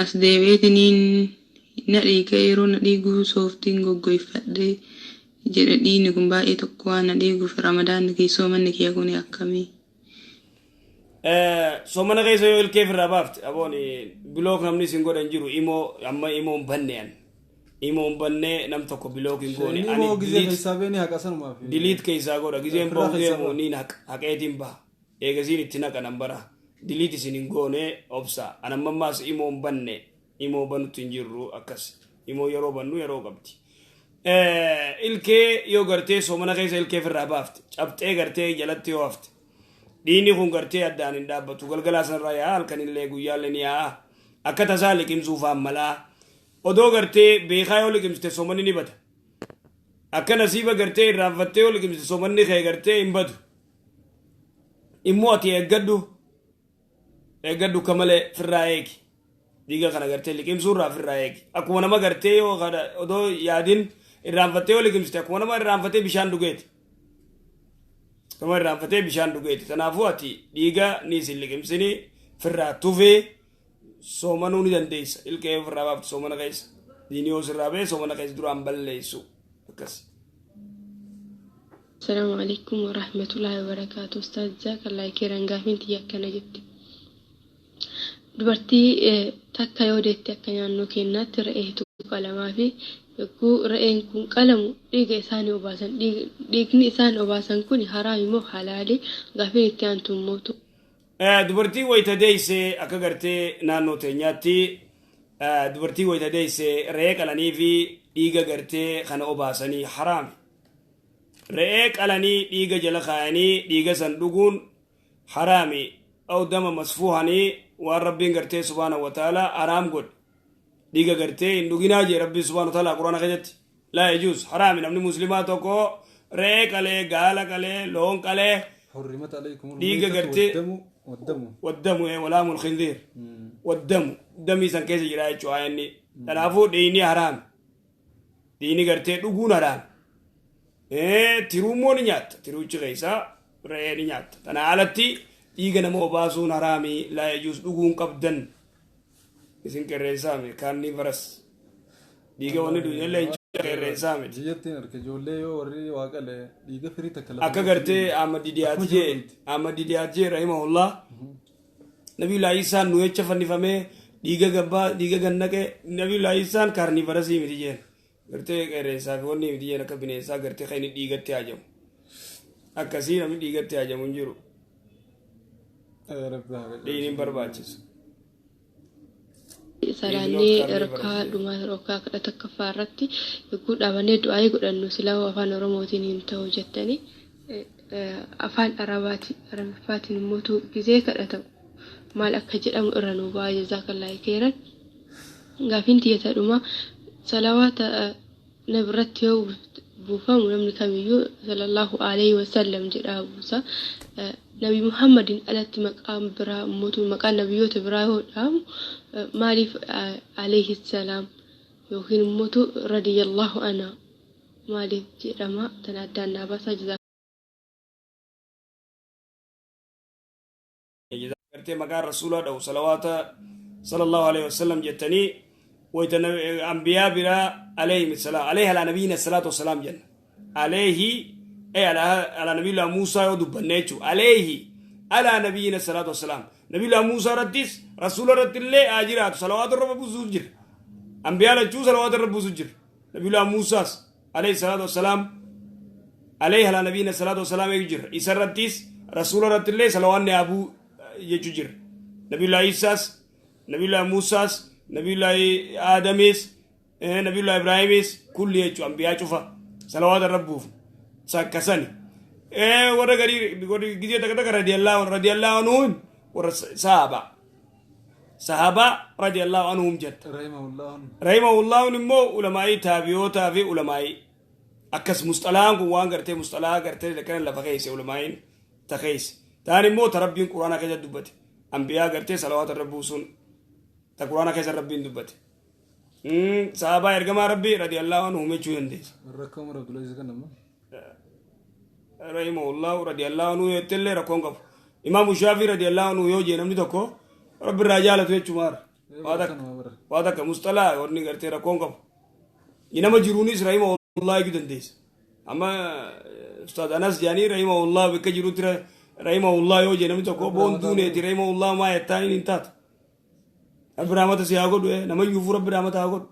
As deebi'eetiniin na dhiiga yeroo na dhiiguu sooftiin goggoifadhee jedhe dhiigni kun baay'ee tokko waan na dhiiguuf ramadaanni kee soomanni kee kun akkamii. Soomana keessa yoo ilkee firraa baafte aboon bilook namni isin godhan jiru amma imoon banneen imoon bannee nam tokko bilook hin goone diliit keessaa godha gizeen boongeemu niin haqeetiin baha eegasiin itti naqa nambara diliit isin hin goone obsa anamammaas imoon banne imoo banutti hin jirru akkas imoo yeroo bannu yeroo qabdi ilkee yoo gartee soomana keessa ilkee firraa baafte cabxee gartee jalatti yoo hafte dhiigni kun gartee addaan hin dhaabbatu galgalaa sanarraa yaa halkanillee guyyaallee ni yaa akka tasaa liqimsuufaan malaa odoo gartee beekaa yoo liqimsite soomanni ni bada akka nasiiba gartee irraanfattee yoo liqimsite soomanni kee gartee hin badu immoo ati eeggadhu kamalee firraa eegi dhiiga kana gartee liqimsuurraa firraa eegi akkuma nama gartee yoo odoo yaadin irraanfattee yoo liqimsite akkuma nama irraanfattee bishaan dhugeeti akkuma irraanfattee bishaan dhugeeti kanaafuu ati dhiiga ni isin liqimsini firraa tufee soomanuu ni dandeessa ilkee firraa baafte soomana keessa diinii yoo sirraa bee soomana keessa duraan balleessu akkas. Assalamu alaikum warahmatullahi wabarakatuh. Ustaz Jazakallah khairan gaafin tiyakkana jetti. Dubartii takka yoo deetti akka naannoo keenyaatti re'eetu qalamaa fi yogguu re'een kun qalamu dhiiga isaanii obaasan dhiigni isaan obaasan kun haraami moo halaali gaafin itti aantu mootu. Dubartii wayita deessee akka gartee naannoo teenyaatti dubartii wayita deessee re'ee qalanii fi dhiiga gartee kana obaasanii haraami. Re'ee qalanii dhiiga jala kaayanii dhiiga san dhuguun haraami au dama masfuuhanii waan rabbiin gartee subhaanahu wa ta'ala haraam godhe dhiiga gartee hin dhuginaa jee rabbiin subhaanahu wa ta'ala quraana keessatti laa yajuuz haraami namni muslimaa tokko re'ee qalee gaala qalee loon qalee dhiiga gartee waddamu walaamul khinziir waddamu damii san keessa jira jechuu ayanni kanaafuu dhiigni haraami dhiigni gartee dhuguun haraami tiruummoo ni nyaatta tiruuchi keessaa re'ee ni nyaatta tana alatti dhiiga nama obaasuun haraami laa yajuuz dhuguun qabdan isin qirreessaame kaanni baras dhiiga wanni dhuunillee qirreessaame akka gartee Ahmad Didiyaat jee rahimahullah Nabiyullah Isaan nu jecha fannifamee dhiiga gabbaa dhiiga gannaqe Nabiyullah Isaan kaarni barasii miti jeen gartee qirreessaa fi wanni miti jeen akka bineensaa gartee kan inni dhiigatti hajamu akkasii namni dhiigatti hajamu hin jiru dhiigni barbaachisu. Salaannee ergaa dhumaa rokaa kadhata kaffaa irratti yogguu dhaabannee du'aa godhannu silaa afaan Oromootiin hin ta'u jettanii afaan Arabiffaatiin immoo gizee kadhatamu maal akka jedhamu irra nu ba'a Jazakallah khairan gaafin tiyata dhuma salawaata nabirratti yoo buufamu namni kamiyyuu sallallahu alaihi wasallam jedhaa buusa Nabi Muhammadin alatti maqaan biraa maqaan nabiyyoota biraa yoo dhaamu maaliif alayhi salaam yookiin immoo radiyallahu anha maaliif jedhama tan addaan naabasaa gartee maqaan rasuulaa dha'u salawaata sallallahu alaihi wasallam jettanii wayta anbiyaa biraa alayhi salaam alayhi ala nabiyina salaatu wasalaam jenna alayhi على نبي الله موسى ودبنيتو عليه على نبينا الصلاة والسلام نبي الله موسى رديس رسول رد الله آجرات صلوات الرب بزوجر أنبياء لجو صلوات الرب بزوجر نبي الله موسى عليه الصلاة والسلام عليه على نبينا الصلاة والسلام يجر إسر رديس رسول رد الله صلوات أبو يجر نبي الله عيسى نبي الله موسى نبي الله آدميس نبي الله إبراهيميس كل يجو أنبياء شوفا صلوات الرب سكسني ورا غري غدي تك radiyallahu anhum ورا صحابة radiyallahu anhum جت رحمه الله نمو علماء تابعوتا في علماء أكس مصطلحان كوان غرتي مصطلح غرتي لكن لفقيس علماء تخيس تاني مو تربين قرآن كذا دبت أنبياء غرتي صلوات الربوسون تقرآن كذا ربين دبت صحابة إرجما ربي radiyallahu anhum يجون ديس ركوم رب العزيز كنما رحمه الله رضي الله عنه يتلى ركونغف إمام الشافعي رضي الله عنه يوجي نمني تكو رب الرجال تويتشمار وادك مصطلح ورني غرتي ركونغف إنما جرونيس رحمه الله يجدن ديس أما أستاذ أنس جاني رحمه الله بكجروت رحمه الله يوجي نمني تكو بون دوني رحمه الله ما يتاني ننتات رب رحمة سياغود نما يوفو رب رحمة هاغود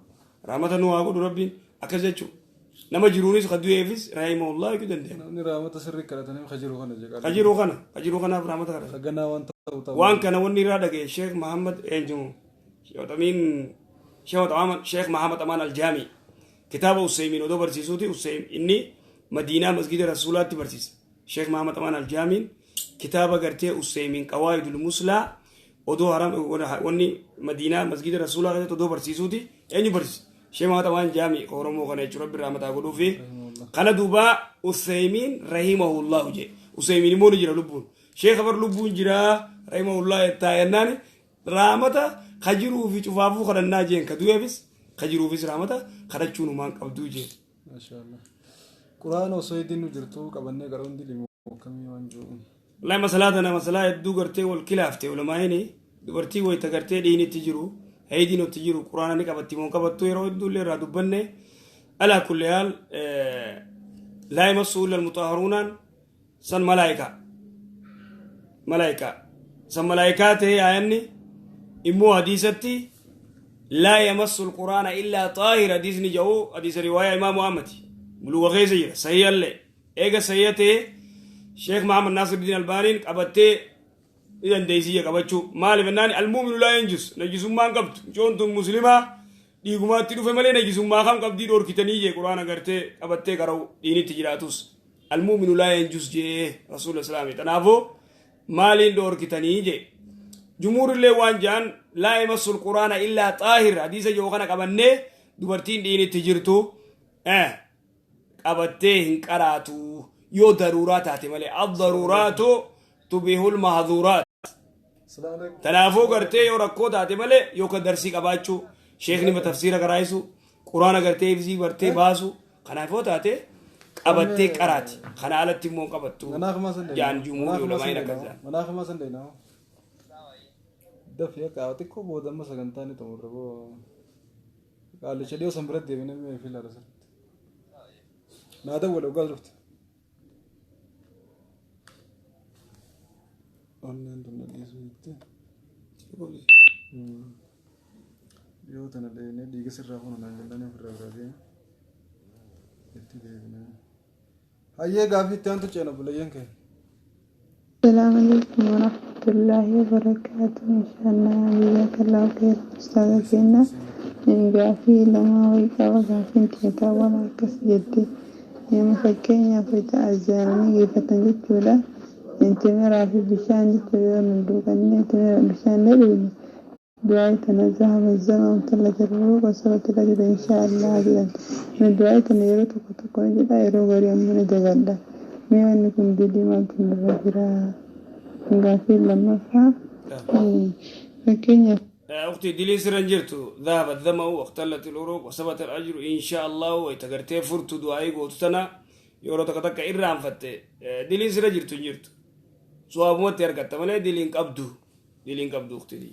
رحمة نو هاغود ربي أكزيتشو نما جرونيس خدوه إفس رحمه الله يكدن ده. نمني رحمة سرّي كراتني خجروخنا جا. خجروخنا برحمة كرا. خجنا وان كنا وني رادا كي شيخ محمد إنجو. شيخ تامين شيخ محمد أمان الجامي. kitaaba Useymiin odoo barsiisuuti inni Madiinaa masgida Rasuulaatti barsiisa Sheekh Mahamad Amaan Aljaamiin kitaaba gartee Useymiin Qawaa'idul Muslaa odoo haram wanni Madiinaa masgida Rasuulaa keessatti odoo barsiisuuti eenyu barsiisa Sheekh Mahamad Amaan Aljaamii Oromoo kana jechuudha Rabbi rahmataa godhuu fi kana duuba Useymiin rahimahullahu je Useymiin immoo ni jira lubbuun Sheekh Abar lubbuun jira rahimahullahu jettaa yennaan rahmata kajiruu fi cufaafuu kadhannaa jeen ka du'eefis kajiruu fi rahmata kadhachuun humaan qabduu jeen. Maashaallah. Quraana osoo heddiin nu jirtu qabannee gara hundi limu akkamii waan jiru. Wallahi masalaa tana masalaa hedduu gartee wal kilaaftee ulamaa'ini dubartii wayita gartee dhiinitti jiru haydiinotti jiru quraana ni qabatti moo qabattu yeroo hedduullee irraa dubbanne alaa kulli haal laa yamassu illa almutahharuunaan san malaayika san malaayikaa ta'ee aayanni immoo hadiisatti laa yamassu alquraana illaa xaahir hadiisni jedhu hadiisa riwaayaa imaamu ahmadi buluga keessa jira sahihallee eega sahiha ta'e sheekh Muhammad Naasiruddin Albaaniin qabattee dandeessiyya qabachuu maaliif jennaan almuuminu laa yanjus najisummaan qabdu ijoontuun muslimaa dhiigumaatti dhufe malee najisummaa kam qabdii dhoorkitanii jee quraana gartee qabattee qara'u dhiinitti jiraatus almuuminu laa yanjus jee rasuula islaamii kanaafuu maaliin dhoorkitanii jee jumuurillee waan jaan laa yamassul quraana illaa xaahir hadiisa yoo kana qabannee dubartiin dhiinitti jirtu qabattee hin qaraatu yoo daruuraa taate malee ad-daruuraatu tubihul mahdhuuraat tanaafuu gartee yoo rakkoo taate malee yoo ka darsii qabaachuu sheekni ma tafsiira qaraa'isu quraana gartee ibsii bartee baasu kanaafuu taate qabattee qaraati kana alatti immoo qabattu jaan jumuurii ulamaa'in akkasaan manaafama sandeena dafee qaawati ko boodamma sagantaani ta'urra boo qaalicha dhiyoo san biratti deebinee mee filaala san naada wal ogaa dhufte online tunna dhiisu itti yoo tana deene dhiiga sirraa kun naan jennaan ofirraa biraa deeme itti deebinee hayyee gaafii itti aantu ceena bulayyan kee السلام عليكم ورحمة الله وبركاته إن شاء الله جزاك الله خير أستاذ كنا إن قافي لما ويقا وقافين تيتا ولا كس جدي يا مسكين يا فتا أزارني كيف تنجتولا انت مرا في بشان جتولا ندوكني انت مرا بشان لبني دعاء تنزه بالزمن وطلت الروح وصلت الأجر إن شاء الله جلت من دعاء تنيرتك وتكون جدا يروغ اليوم من دغدا ميوان نكون دي ما كنا رجلا غافل لما فا فكين أختي دلي سرنجرتو ذهب الذمأ واختلت الأروق وثبت الأجر إن شاء الله ويتقرتي فرت دعائي قوتنا يورو تكتك إرام فتة دلي سرنجرتو نجرتو سواب موت يركت مالي دلين قبدو أختي دي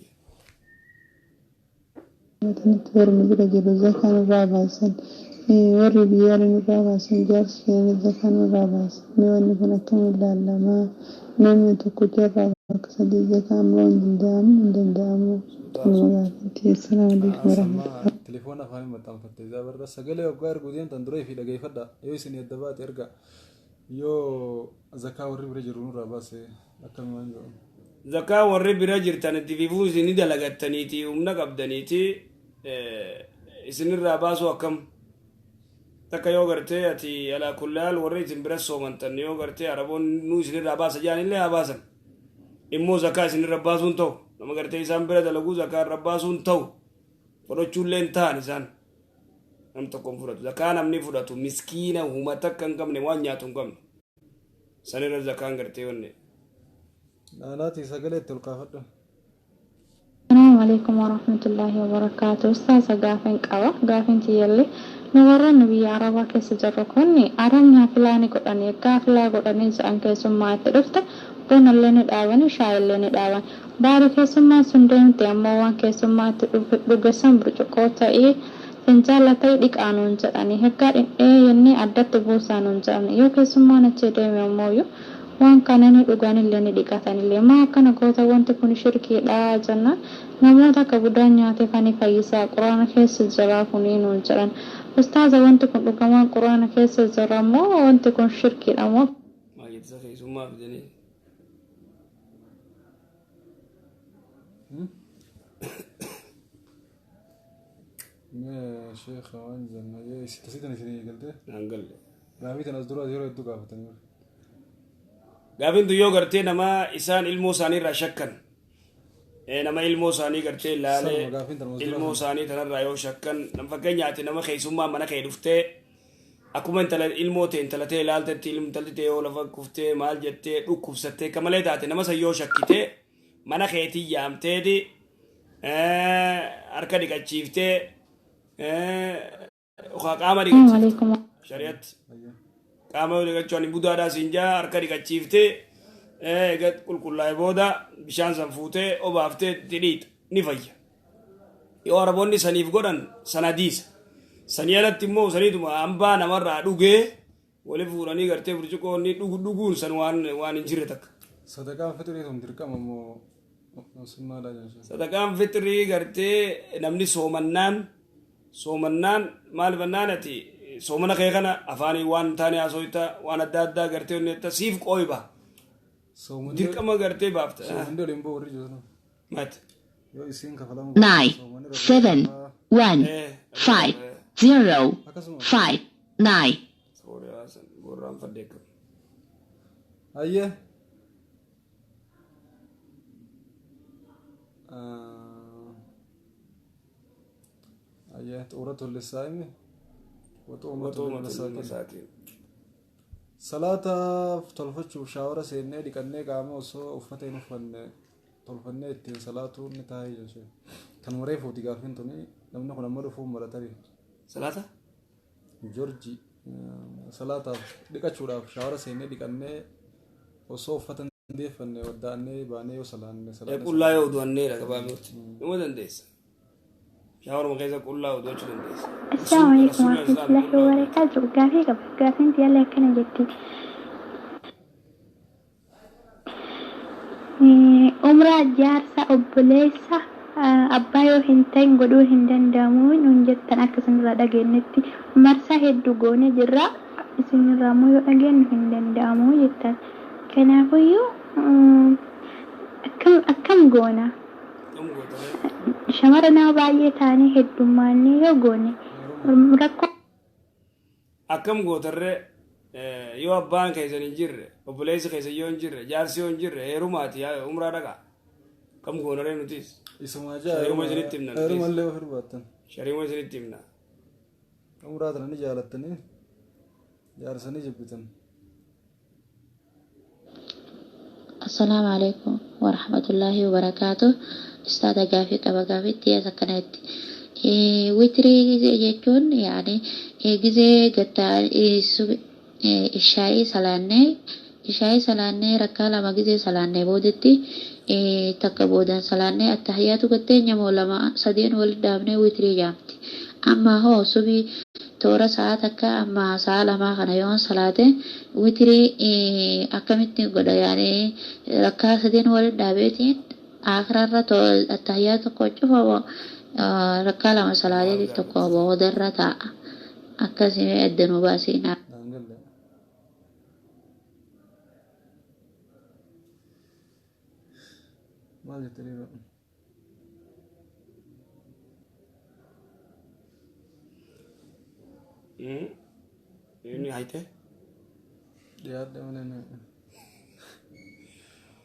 نتور مجرى جلوزة كانوا راباسا ورّي بيالي راباسا جارس كياني ذكان راباسا ميوان نكون أكمل لما نمي تكوتي راباسا دي ذكان ملون دندامو السلام عليكم ورحمة الله تليفون أفاني مطعم فتة إذا برد سجلي وقار قدين تندري في لقي فدا يوسني الدبات يرجع يو زكاة ورّي برجرون راباسا أكمل منجو زكاة ورّي برجرتان الدفيفوز نيدا لقتنيتي ومنك أبدانيتي إسن الراباسو أكم takka yoo gartee ati alaa kullaal warri isin bira soomantan yoo gartee araboon nuu isinirraa baasa jaan illee haa baasan immoo zakaa isinirra baasuun ta'u nama gartee isaan bira dalaguu zakaa irra baasuun ta'u fudhachuullee hin ta'an isaan nam tokkoon fudhatu zakaa namni fudhatu miskiina huma takka hin qabne waan nyaatu hin qabne sanirra zakaan gartee wanne naanaati sagalee itti ol kaafadhu السلام عليكم ورحمة الله وبركاته أستاذ قافن تيالي نورا نبي عربا كيس جركوني أرمنا فلاني قداني كافلا قداني سأن كيسما ترفت بون اللين الآواني شاي اللين الآوان باري كيسما سندين تيموان كيسما ترغسان برجوكوتا فنجالة تيديك آنون جراني هكار يني عدت بوسانون جراني يو كيسما نتشدي ميمويو waan kanani dhugaan illee ni dhiqatan illee maa akkana goota wanti kun shirkiidha jenna namoota akka buddaan nyaate kan fayyisaa quraana keessa jira kuniin nuun jedhan ustaaza wanti kun dhugamaan quraana keessa jira moo wanti kun shirkiidha moo يا شيخ وانزلنا يا ستة ستة نسيني قلت نقول قابيت أنا أصدروا زيرو يدو قافتني قابين دو يو قرتي نما إسان علمو ساني را شكن نما علمو ساني قرتي لالي علمو ساني تنرى يو شكن نم فكين ياتي نما خيسوما منا خيدفتي أكما انت علمو تين تلتي لالتي علم تلتي ولا فكفتي مال جتي ركوفتي كمالي تاتي نما سيو شكتي منا خيتي يامتي دي أركا دي كتشيفتي قامة دي كتشيفتي شريعت قامة دي كتشواني بودا دا سنجا أركا دي كتشيفتي قد كل بودا بشان سنفوتي وبافتي تريد نفايا يو عربوني سنيف قدن سناديس سنيالت تمو سنيدما أمبا نمر دوغي ولفوراني غرتي برجوكو ني دوغون سنوان انجيرتك صدقاء فتري هم دركم مو صدقاء فتري غرتي نمني سومنان مال بنانتي سومنا خيغنا افاني وان تاني اسويتا وان دادا غرتي نتا سيف قويبا دركم غرتي بافتا سومندو لمبو ورجو مات 9 7 1 5 0 5 9 سوري حسن غورام فديك أيه أيه تورة للصائم وتؤمة للمساكين صلاة تلفت شاورة سينة دي كنّي قامة وصو أفتين فن تلفنّي تين صلاة نتاهي جشة كان مريف وتقافين توني لم نكن أمر فوق مرتاري صلاة جورجي صلاة دي كشورة شاورة سينة دي كنّي وصو أفتين دي فن وداني باني وصلان صلاة يقول لا يودو النيرة كبابوت يمدن ديس شاور مقيسة كل لا يودو أشلن ديس السلام عليكم ورحمة الله وبركاته قافين تيالي كنا جدي umraa jaarsa obboleessa abbaa yoo hin ta'in godhuu hin danda'amu nuun jettan akka isinirraa dhageenyetti marsaa hedduu goone jirra isinirraa immoo yoo dhageenyu hin danda'amu jettan kanaafiyyuu akkam goona shamara nama baay'ee taanii heddummaanii yoo goone rakkoo akkam gootarre yoo abbaan keessan hin jirre obboleessi keessan yoo hin jirre jaarsi yoo hin jirre heerumaati umraa dhaqa kam goonaree nutis isuma shari'uma isinitti himna heerumallee of hirbaattan shari'uma isinitti himna umraa tana ni jaalattanii jaarsanii jibbitan Assalamu alaikum warahmatullahi wabarakatuh Ustadha Gaafii qaba gaafiitti akkanaatti witrii jechuun yaani gizee gattaa ishaa'ii salaannee rakkaa lama gizee salaannee boodetti takka boodan salaannee attahiyyaatu gattee nyamoo lama sadeen wal dhaabnee witrii jaamti amma hoo subii toora sa'a takka amma sa'a lamaa kana yoon salaate witrii akkamitti godha yaani rakkaa sadeen wal dhaabeetiin akhirarra attahiyyaa tokko cufa rakkaa lama salaatee tokko boodarra taa'a akkasii eddanuu baasiina. maal jettanii ini haite dhiyaadha mana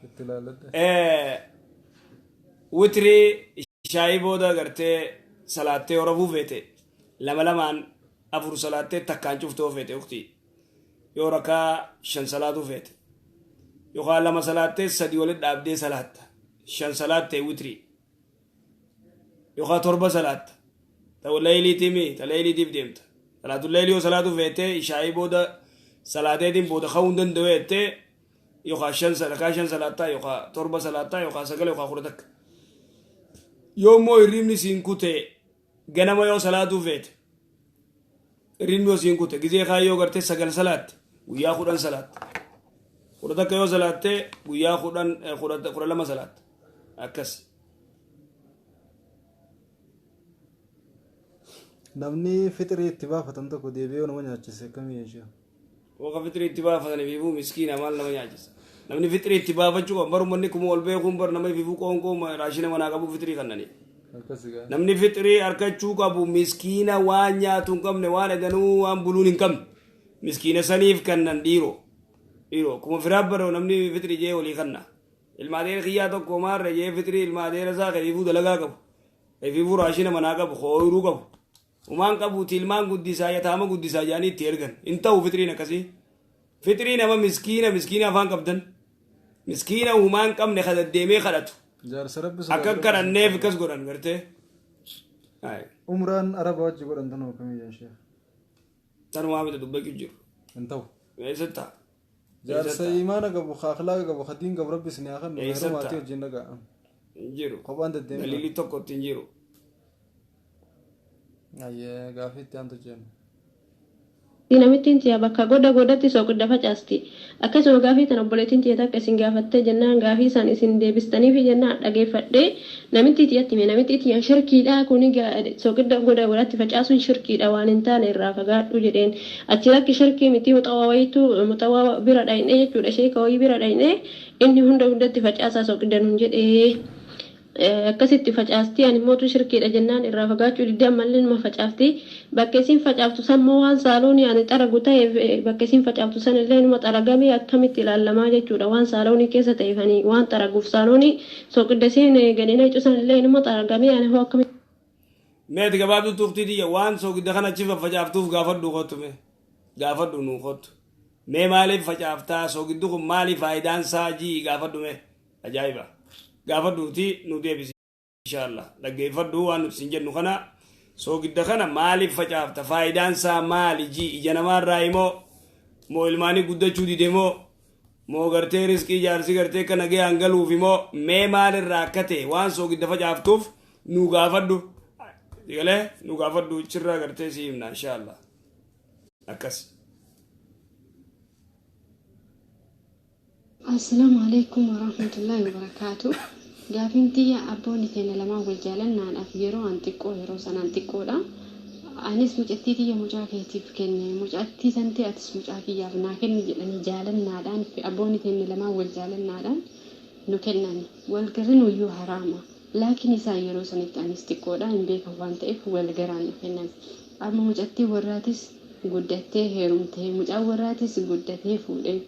itti ilaaladha witrii ishaa'ii booda gartee salaattee horafuu feete lama lamaan afur salaattee takkaan cuftoo feete uktii yoo rakaa 5 salaatuu feete yookaan lama salaattee sadii walitti dhaabdee salaatta 5 salaattee witrii yookaan 7 salaatta ta'u leeyiliitii ta leeyiliitiif deemta salaatu leeyilii yoo salaatuu feete ishaa'ii booda salaateetiin booda ka'uu danda'u jettee yookaan 5 salaattaa yookaan 7 salaattaa yookaan 9 yookaan 10 takka yoo immoo hirribni siin kute ganama yoo salaatuu feete hirribni yoo siin kute gizee kaayyoo gartee 9 salaatte guyyaa 10 salaatte 10 takka yoo salaatte guyyaa 12 salaatte akkas namni fixrii itti baafatan tokko deebi'ee nama nyaachise akkamii jechuudha Woka fitri itti baafatanii fiifuu miskiina maal nama nyaachisa namni fitri itti baafachuu kan baru manni kuma ol beekuun bar nama fiifuu qoonqoo raashina manaa qabu fitrii kannanii namni fixrii harkachuu qabu miskiina waan nyaatu hin qabne waan eganuu waan buluun hin qabne miskiina saniif kannan dhiiroo kuma firaa baroo namni fixrii jee walii kanna ilmaadeera kiyyaa tokko maarra jee fixrii ilmaadeera isaa kayifuu dalagaa qabu kayifuu raashina manaa qabu hooyiruu qabu umaan qabuuti ilmaan guddisaa yataama guddisaa jaanii itti ergan hin ta'u fixriin akkasii fixrii nama miskiina afaan qabdan miskiina umaan qabne kadaddeemee kadhatu akka kadhanneef akkas godhan gartee umraan araba wajji godhan tanuu kamiyyan sheekh tanumaa mita dubbaki jiru hin ta'u eessattaa jaarsa imaana qabu akhlaaqa qabu hadiin qabu rabbis ni akan yeroo maatii wajjin dhagaa jiru kophaan deddeemee dalilii tokkotti hin jiru ayyee gaafiitti aantu jennu Namittiin tiyaa bakka godatti soogidda facaasti. Akkasuma gaafii tan obboleettiin tiyaa takka isin gaafattee jennaan gaafii isaan isin deebistaniif jennaan dhageeffadhee namitti tiyatti hime namitti tiyaa shirkiidha kuni soogidda godatti facaasuun shirkiidha waan hin taane irraa fagaadhu jedheen achi lakki shirkii miti muxawaa bira dhayinee jechuudha sheeka wayii bira dhayinee inni hundatti facaasaa soogidda nun jedhee. Akkasitti facaastii ani mootu shirkiidha jennaan irraa fagaachuu didee ammallee numa facaaftii bakka isin facaaftu san moo waan saaloonii ani xaragu ta'eef bakka isin facaaftu san illee numa xaragamee akkamitti ilaalamaa jechuudha waan saaloonii keessa ta'eefanii waan xaraguuf saaloonii soogidda isiin gadina cusan illee numa xaragamee ani hoo akkamitti. Meeti gabaabduu tuqtiiti waan soogidda kana achi facaaftuuf gaafadhu kottu gaafadhu nuu kottu mee maaliif facaaftaa soogiddu kun maaliif faayidaan isaa jii gaafadhu mee ajaa'iba. gaafadhuuti nu deebisi inshallah dhaggeeffadhu waan nuti jennu kana soogidda kana maaliif facaafta faayidaan isaa maali ji ija namaarraa moo ilmaanii guddachuu dide moo gartee riskii jaarsi gartee kana gahee hangaluuf immoo mee maalirraa akka ta'e waan soogidda facaaftuuf nu gaafadhu digalee nu gaafadhu chirraa gartee si himna inshallah akkas. Assalamu alaikum warahmatullahi wabarakatuh. Gaafin tiyya abboonni keenya lamaan wal jaalannaadhaaf yeroo an xiqqoo yeroo sanaan xiqqoodha. Anis mucattii tiyya mucaa keetiif kenne mucattii san ta'e atis mucaa kiyyaaf naa kenni jedhanii jaalannaadhaan abboonni keenya lamaan wal jaalannaadhaan nu kennani. Wal garri nuyyuu haraama. Laakiin isaan yeroo sanitti anis xiqqoodha hin beekan waan ta'eef wal garaan nu kennan. Amma mucattii warraatis guddattee heerumtee mucaa warraatis guddatee fuudhee.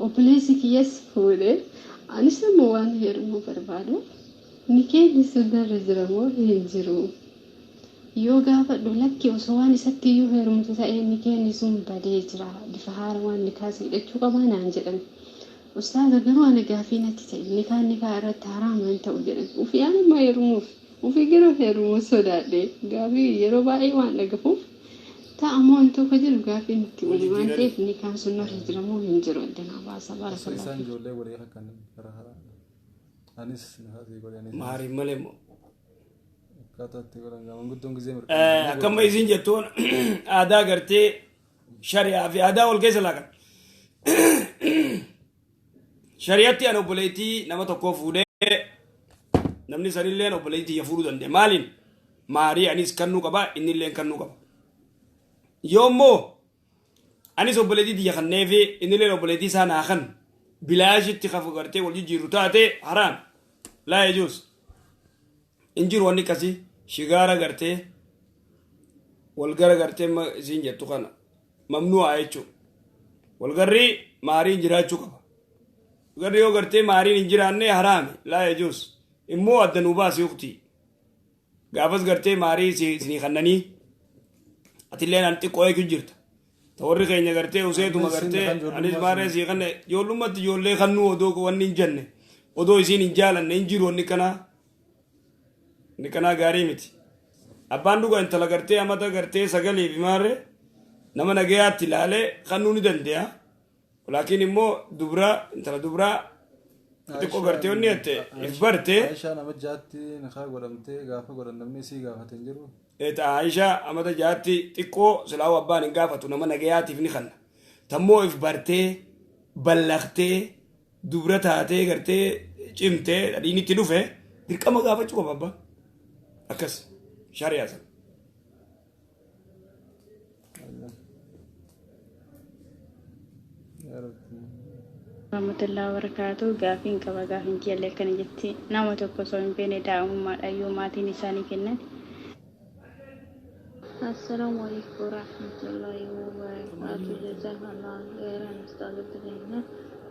Obboleessi kiyyas fuudhee anis immoo waan heerumuu barbaadu ni kenni sunarra jira moo hin jiru yoo gaafadhu lakki osoo waan isatti iyyuu heerumtu ta'ee ni kenni sun badee jira bifa haara waan ni kaasee hidhachuu qabaa naan jedhan ustaaza garuu ani gaafii natti ta'e ni kaan irratti haraama hin ta'u jedhan ufii aan amma heerumuuf ufii garuu heerumuu sodaadhe gaafii yeroo baay'ee waan dhagafuuf ta'amoo wanto kajiru gaafii nutti wali waan ta'eef ni kaan sunarra jira moo hin jiru addana baasa barakallahu isaan ijoollee walii akkan karaa haraa anis naasii godhanii maarii malee moo akkaataatti godhan gaaman guddoon gizee akkama isin jettuun aadaa gartee shari'aa fi aadaa wal keessa laakan shari'atti an obboleettii nama tokkoo fuudhee namni sanilleen obboleettii ya fuudhuu danda'e maaliin maarii anis kannuu qaba innilleen kannuu qaba yoommoo anis obboleettii tiyya kanneefi innilleen obboleettii isaa naa kan bilaashitti kafu gartee wal jijjiirru taate haraam laa yajuus injiru wanni akkasii shigaara gartee walgara gartee isiin jettu kana mamnu'a jechuun walgarri maariin jiraachuu qaba garri yoo gartee maariin hin jiraanne haraami laa yajuus immoo adda nuu baasii uktii gaafas gartee maarii isinii kannanii atilleen an xiqqoo eegu jirta ta warri keenya gartee useetuma gartee anis maaree sii kanne ijoollumatti ijoollee kannuu odoo wanni hin jenne odoo isiin hin jaalanne hin jiru wanni kanaa gaarii miti abbaan dhuga intala gartee amata gartee sagalee fi maaree nama nagayaatti ilaalee kannuu ni danda'a laakiin immoo dubraa intala dubraa xiqqoo gartee wanni jette if bartee Aishaa nama jaatti nakaa godhamtee gaafa godhan namni sii gaafate hin jiru Aishaa amata jaatti xiqqoo silaawu abbaan hin gaafatu nama nagayaatiif ni kanna tammoo if bartee ballaqtee dubra taatee gartee cimtee dhadhiin itti dhufe dirqama gaafachuu qaba abbaa akkas shari'aa sana. rahmatullahi wabarakatuh. Gaafin qaba gaafin kiyallee akkana jetti nama tokko osoo hin beekne daa'imummaadhaan yoo maatiin isaanii kennan. Assalamu alaikum warahmatullahi wabarakatuh. Jazakallah khairan ustazatu keenya.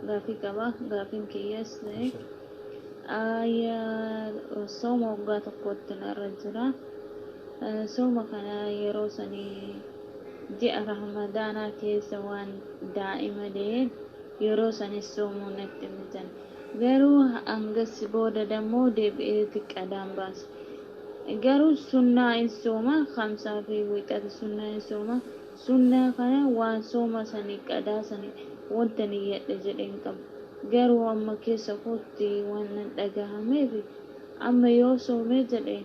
Gaafii qaba gaafin kiyyas sooma waggaa tokkotti narra jira. Sooma kana yeroo sanii ji'a ramadaanaa keessa waan daa'ima ta'een yeroo sanis soomuu natti mijan. Garuu hangas booda dammoo deebi'ee xiqqaadhaan baase. Garuu sunnaa hin sooma khamsaa fi wiixata sunnaa hin sooma. Sunnaa kana waan sooma sanii qadaa sanii wanta niyyadhe jedheen qaba. Garuu amma keessa kootti waan dhagahameef amma yoo soomee jedhee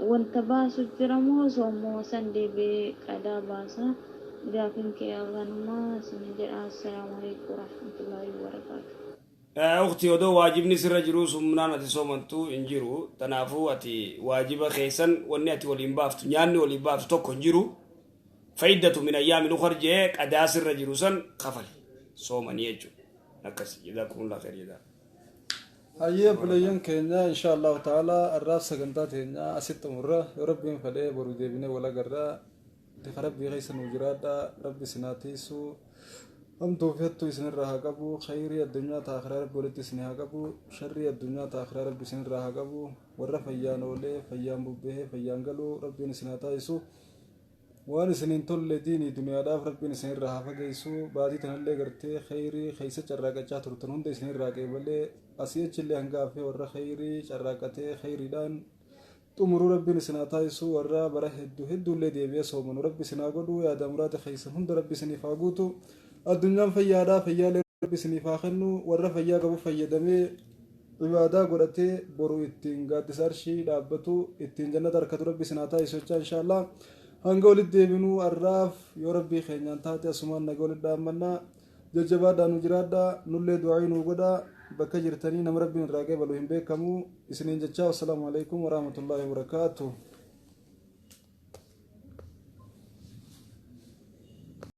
wanta baasu jira moo soomoo san deebi'ee qadaa baasa. Gaafin kee aganumaa isin jedha. Assalaamu alaikum warahmatullahi wabarakatuh. Ukhti odoo waajibni sirra jiru sumnaan ati soomantu hin jiru. Kanaafuu ati waajiba keessan wanni ati waliin baaftu nyaanni waliin baaftu tokko hin jiru. Fayyidatu min ayyaamin ukhar jee qadaa sirra jiru san kafali soomanii jechuudha. Akkas jazakumullahu khairan. Hayyee bulayyan keenya inshallah ta'ala arraaf sagantaa teenya asitti umurra yoo rabbiin fedhee boru deebinee wal agarra. Rabbi keessa nu jiraadha. Rabbi sinaatiisu amtuu fettu isinirraa haa qabu. Khayrii addunyaa ta'akhiraa rabbi walitti isin haa qabu. Sharrii addunyaa ta'akhiraa rabbi isinirraa haa qabu. Warra fayyaan oolee fayyaan bubbee fayyaan galuu rabbiin isin haa taasisu. Waan isiniin tolle diinii duniyaadhaaf rabbiin isinirraa haa fageessu. Baatii tanallee gartee khayrii keessa carraaqachaa turtan hunda isinirraa qeebalee asii achillee hangaafee warra khayrii carraaqatee khayriidhaan xumuruu rabbiin isin haa taasisu. Warra bara hedduullee deebi'ee soomanu rabbi isin haa godhu. Yaada muraata keessan hunda rabbi isiniif haa guutu. Addunyaan fayyaadhaa fayyaalee rabbi isiniif haa kennu. Warra fayyaa qabu fayyadamee ibaadaa godhatee boru ittiin gaaddisa arshii dhaabbatu ittiin jannata harkatu rabbi isin haa taasisu jecha inshallah. Hanga walitti deebinuu arraaf yoo rabbii keenyaan taate asumaan nagaa walitti dhaammannaa. Jajjabaadhaan nu jiraadhaa. Nullee du'aa nuu godhaa. Bakka jirtanii nama rabbiin irraa qeebalu hin beekamu. Isiniin jechaa wassalamu alaikum warahmatullahi wabarakatuh.